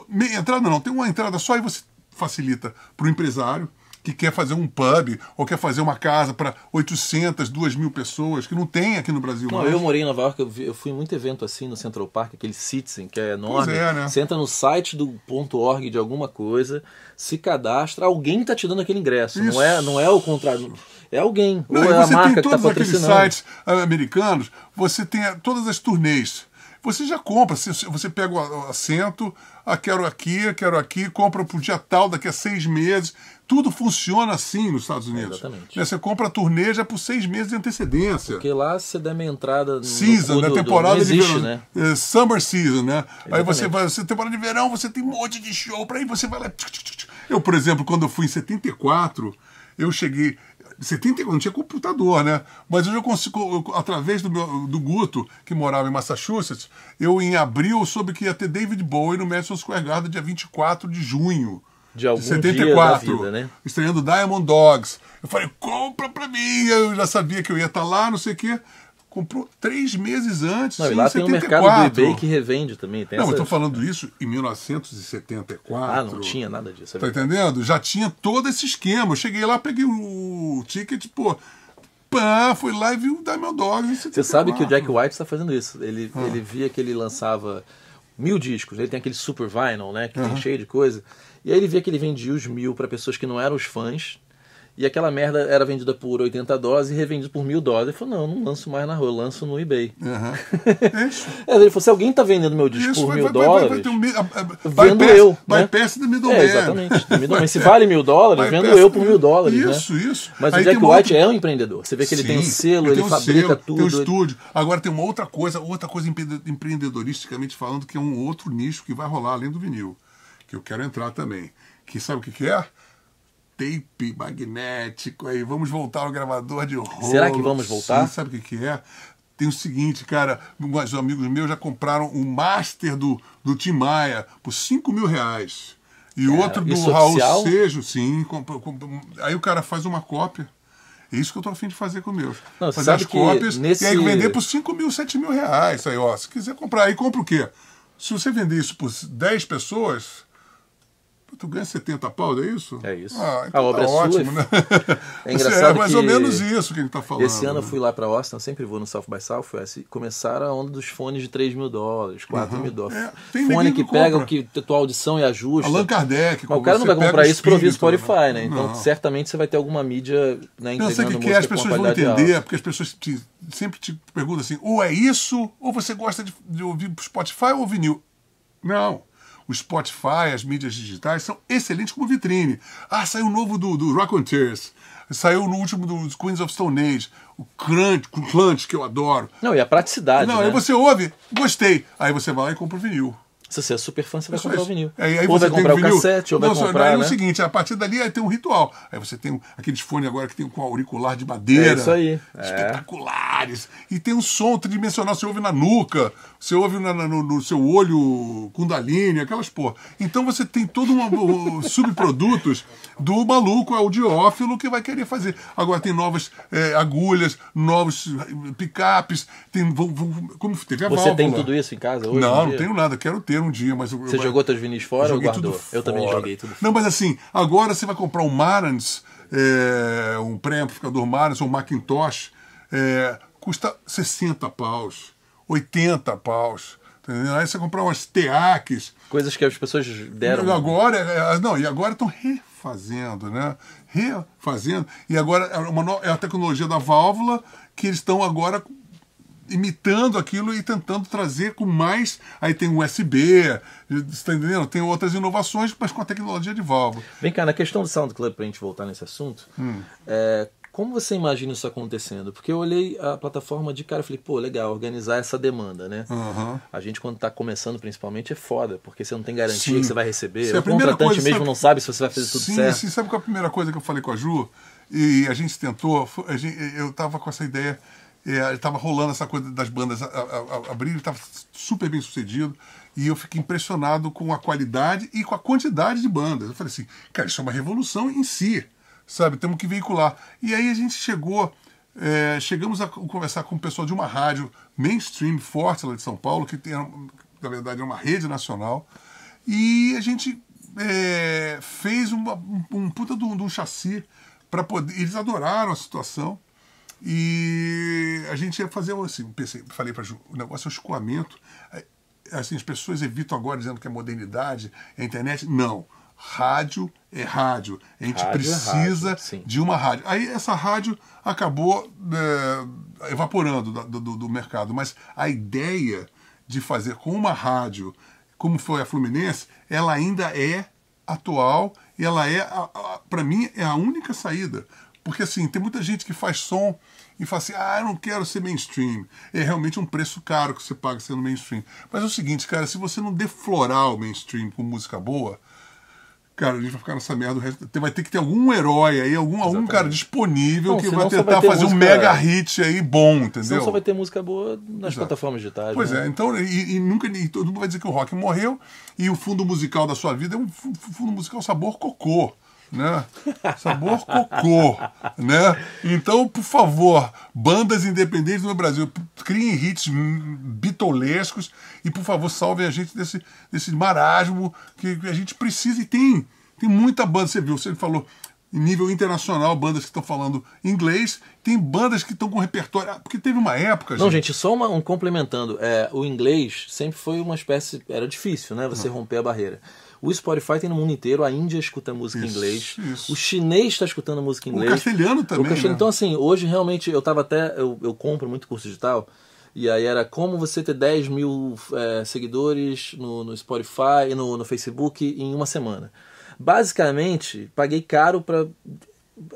meia entrada não, tem uma entrada só, e você facilita para o empresário que quer fazer um pub ou quer fazer uma casa para 800, 2.000 pessoas, que não tem aqui no Brasil. Não, eu morei em Nova York, eu fui em muito evento assim no Central Park, aquele Citizen, que é enorme. Né? Você entra no site do .org de alguma coisa, se cadastra, alguém está te dando aquele ingresso. Não é o contrário. É alguém, ou é a marca que está patrocinando. Todos aqueles sites americanos, você tem todas as turnês. Você já compra, você pega o assento, quero aqui, compra pro dia tal, daqui a 6 meses. Tudo funciona assim nos Estados Unidos. Exatamente. Você compra a turnê já por 6 meses de antecedência. Porque lá você der minha entrada no season, né? Temporada não existe, de verão. Né? Summer season, né? Exatamente. Aí você vai, temporada de verão, você tem um monte de show, para aí você vai lá. Eu, por exemplo, quando eu fui em 74, eu cheguei... 70 não tinha computador, né? Mas eu já consigo, através do Guto, que morava em Massachusetts, eu em abril soube que ia ter David Bowie no Madison Square Garden dia 24 de junho de algum 74, dia da vida, né? Estreando Diamond Dogs. Eu falei, compra pra mim! Eu já sabia que eu ia estar lá, não sei o quê. Comprou 3 meses antes. Não, e lá tem um mercado do eBay que revende também. Tem eu estou falando isso em 1974. Ah, não tinha nada disso. Tá entendendo? Já tinha todo esse esquema. Eu cheguei lá, peguei o ticket, fui lá e vi o Diamond Dogs. Você sabe que o Jack White está fazendo isso. Ele via que ele lançava 1000 discos. Ele tem aquele Super Vinyl, né? Que tem cheio de coisa. E aí ele via que ele vendia os 1000 para pessoas que não eram os fãs. E aquela merda era vendida por $80 e revendida por $1.000. Ele falou, não lanço mais na rua, eu lanço no eBay. Ele falou, se alguém tá vendendo meu disco por $1.000, vendo eu. Bypass do middleman. Exatamente. Mas se vale $1.000, vendo eu por $1.000. Isso. Mas o Jack White é um empreendedor. Você vê que ele tem um selo, ele fabrica tudo. Tem um estúdio. Agora tem uma outra coisa empreendedoristicamente falando, que é um outro nicho que vai rolar além do vinil, que eu quero entrar também. Que sabe o que é? Tape magnético. Aí vamos voltar ao gravador de rolo. Será que vamos voltar? Sim, sabe o que é? Tem o seguinte, cara, os amigos meus já compraram um master do Tim Maia por R$5.000. E outro do Raul Seixas, sim. Aí o cara faz uma cópia. É isso que eu tô a fim de fazer com o meu. Fazer as cópias e aí vender por R$5.000, R$7.000. Aí, ó, se quiser comprar, aí compra o quê? Se você vender isso por 10 pessoas, tu ganha 70 pau, é isso? É isso. Então a obra tá é ótimo, sua. né? É engraçado é mais ou menos isso que a gente tá falando. Esse ano eu fui lá pra Austin, eu sempre vou no South by Southwest, começaram a onda dos fones de $3.000, $4.000. Fone que pega o que tua audição e ajusta. Allan Kardec. Mas o cara não vai comprar isso para ouvir Spotify, né? Então certamente você vai ter alguma mídia, né, entregando música as pessoas vão entender, porque as pessoas sempre te perguntam assim, ou é isso, ou você gosta de ouvir Spotify ou vinil? Não. O Spotify, as mídias digitais são excelentes como vitrine. Saiu o novo do Raconteurs. Saiu no último dos Queens of Stone Age. O Clunch, que eu adoro. Não, e a praticidade, aí você ouve, gostei. Aí você vai lá e compra o vinil. Se você é super fã, você vai comprar o vinil. Aí ou você vai comprar o vinil, cassete, ou vai comprar, é o seguinte, a partir dali aí tem um ritual. Aí você tem aqueles fones agora que tem com auricular de madeira. É isso aí. Espetaculares. E tem um som tridimensional, você ouve na nuca, você ouve no seu olho Kundalini, aquelas porra. Então você tem todo subprodutos do maluco audiófilo que vai querer fazer. Agora tem novas agulhas, novos picapes, como teve a válvula. Você tem tudo isso em casa hoje? Não tenho nada, quero ter um dia, mas você jogou teus vinis fora ou guardou? Eu também joguei tudo fora. Não, mas assim, agora você vai comprar um Marantz, um pré-amplificador Marantz ou um Macintosh, custa 60 paus, 80 paus. Entendeu? Aí você comprar umas TEACs. Coisas que as pessoas deram. E agora estão refazendo, né? E agora é a tecnologia da válvula que eles estão agora imitando aquilo e tentando trazer com mais. Aí tem USB, está entendendo? Tem outras inovações, mas com a tecnologia de válvula. Vem cá, na questão do Sound Club, pra gente voltar nesse assunto, como você imagina isso acontecendo? Porque eu olhei a plataforma de cara e falei, pô, legal, organizar essa demanda, né? A gente, quando tá começando, principalmente, é foda, porque você não tem garantia que você vai receber. O contratante mesmo não sabe se você vai fazer tudo certo. Sim, sabe qual é a primeira coisa que eu falei com a Ju? E a gente tentou, eu tava com essa ideia. Estava rolando essa coisa das bandas abrir, estava super bem sucedido, e eu fiquei impressionado com a qualidade e com a quantidade de bandas. Eu falei assim, cara, isso é uma revolução em si, sabe? Temos que veicular. E aí a gente chegamos a conversar com o pessoal de uma rádio mainstream forte lá de São Paulo, que tem, na verdade, é uma rede nacional, e a gente fez um puta de um chassi para poder. Eles adoraram a situação. E a gente ia fazer assim, falei para Ju, o negócio é o escoamento. Assim, as pessoas evitam agora dizendo que é modernidade, é internet. Não. Rádio é rádio. A gente precisa de uma rádio. Aí essa rádio acabou evaporando do mercado. Mas a ideia de fazer com uma rádio, como foi a Fluminense, ela ainda é atual e ela para mim, é a única saída. Porque assim, tem muita gente que faz som e fala assim, eu não quero ser mainstream. É realmente um preço caro que você paga sendo mainstream. Mas é o seguinte, cara, se você não deflorar o mainstream com música boa, cara, a gente vai ficar nessa merda. Vai ter que ter algum herói aí, algum cara disponível que vai tentar fazer um mega hit aí bom, entendeu? Senão só vai ter música boa nas plataformas digitais. Pois então, e todo mundo vai dizer que o rock morreu e o fundo musical da sua vida é um fundo musical sabor cocô. Né? Sabor cocô, né? Então, por favor, bandas independentes no Brasil, criem hits bitolescos e, por favor, salvem a gente desse marasmo que a gente precisa. E tem muita banda, você falou em nível internacional, bandas que estão falando inglês, tem bandas que estão com repertório, porque teve uma época... Não, gente, só um complementando, o inglês sempre foi uma espécie, era difícil, né, você romper a barreira. O Spotify tem no mundo inteiro, a Índia escuta música em inglês, o chinês está escutando música em inglês. O castelhano também, né? Então assim, hoje realmente eu compro muito curso digital, e aí era como você ter 10 mil seguidores no Spotify e no Facebook em uma semana. Basicamente, paguei caro para...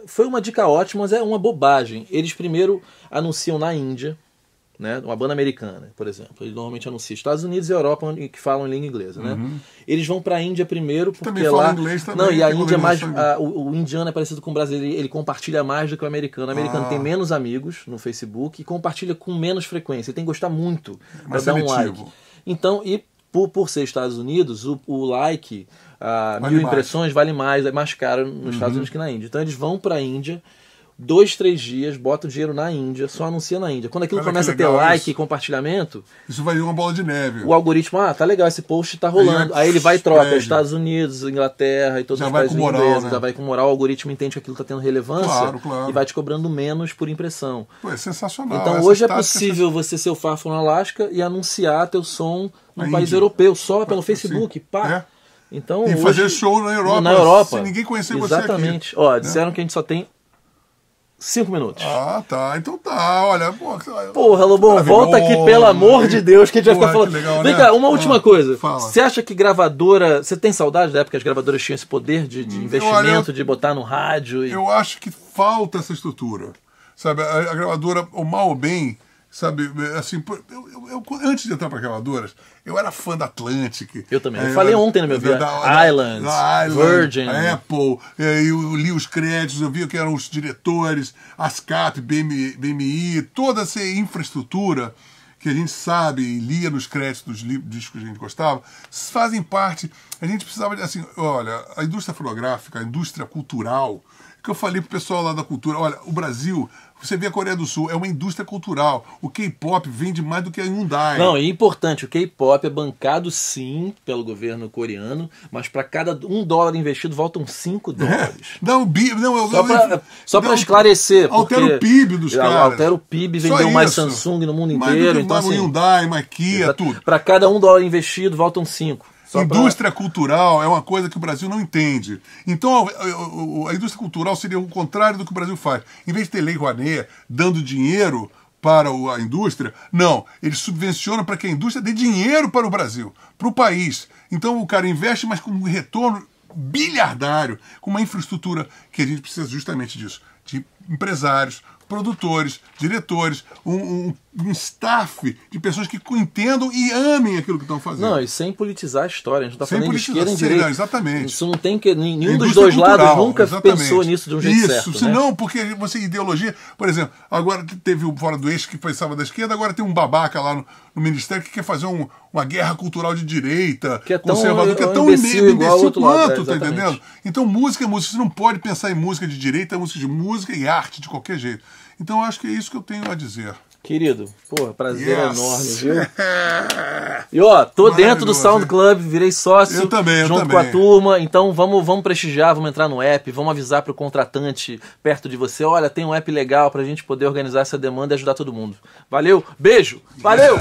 Foi uma dica ótima, mas é uma bobagem. Eles primeiro anunciam na Índia, né, uma banda americana, por exemplo. Eles normalmente anunciam Estados Unidos e Europa, que falam em língua inglesa, né? Eles vão para a Índia primeiro, porque também lá... inglês também, não, e a Índia é mais... o indiano é parecido com o brasileiro, ele compartilha mais do que o americano. O americano tem menos amigos no Facebook e compartilha com menos frequência. Ele tem que gostar muito para dar um like. Então, e por ser Estados Unidos, o like... vale 1000 impressões vale mais, é mais caro nos Estados Unidos que na Índia. Então eles vão para a Índia, 2, 3 dias, botam o dinheiro na Índia, só anuncia na Índia. Quando aquilo começa a ter like e compartilhamento, isso vai vir uma bola de neve. O algoritmo, tá legal, esse post tá rolando. Aí ele vai e troca Estados Unidos, Inglaterra e todos os países ingleses. Né? Já vai com moral, o algoritmo entende que aquilo tá tendo relevância e vai te cobrando menos por impressão. Pô, é sensacional. Então hoje é possível você ser o Fafo no Alasca e anunciar teu som num país europeu, só pelo Facebook. Pá! Então, e hoje, fazer show na Europa, sem ninguém conhecer você aqui. Exatamente. Ó, disseram que a gente só tem 5 minutos. Tá. Então tá, olha. Porra, Lobão, volta aqui, pelo amor de Deus, que a gente vai ficar falando. Legal, Vem cá, uma última coisa. Fala. Você acha que gravadora... Você tem saudade da época que as gravadoras tinham esse poder de investimento, de botar no rádio? Eu acho que falta essa estrutura. Sabe, a gravadora, ou mal ou bem... Sabe, assim, eu antes de entrar para gravadoras, eu era fã da Atlantic. Eu também. Eu falei ontem no meu vídeo. Island, Virgin. Apple. Eu li os créditos, eu vi que eram os diretores, ASCAP, BMI, toda essa infraestrutura que a gente sabe e lia nos créditos dos discos que a gente gostava, fazem parte. A gente precisava de, assim, olha, a indústria fonográfica, a indústria cultural, que eu falei pro pessoal lá da cultura, olha, o Brasil... Você vê a Coreia do Sul, é uma indústria cultural. O K-pop vende mais do que a Hyundai. Não, é importante, o K-pop é bancado sim pelo governo coreano, mas para cada $1 investido voltam $5. Só para esclarecer. Altera o PIB dos caras. Altera o PIB, vendeu mais Samsung no mundo inteiro. Mais assim, Hyundai, mais Kia, tudo. Para cada $1 investido voltam 5. Indústria cultural é uma coisa que o Brasil não entende. Então a indústria cultural seria o contrário do que o Brasil faz. Em vez de ter lei Rouanet dando dinheiro para a indústria, não. Eles subvencionam para que a indústria dê dinheiro para o Brasil, para o país. Então o cara investe, mas com um retorno bilhardário, com uma infraestrutura que a gente precisa justamente disso. De empresários, produtores, diretores, um staff de pessoas que entendam e amem aquilo que estão fazendo. Não, e sem politizar a história. A gente está falando de esquerda e direita. Exatamente. Isso não tem que... Nenhum dos dois lados nunca pensou nisso de um jeito certo. Isso, senão, porque você ideologia... Por exemplo, agora teve o Fora do Eixo que pensava da esquerda, agora tem um babaca lá no Ministério que quer fazer uma guerra cultural de direita, que é tão conservador, que é tão imbecil quanto, tá entendendo? Então música é música. Você não pode pensar em música de direita, música e arte de qualquer jeito. Então eu acho que é isso que eu tenho a dizer. Querido, porra, prazer enorme, viu? E ó, tô dentro do Sound Club, virei sócio. Eu também, junto com a turma. Então vamos prestigiar, vamos entrar no app, vamos avisar pro contratante perto de você. Olha, tem um app legal pra gente poder organizar essa demanda e ajudar todo mundo. Valeu, beijo, valeu!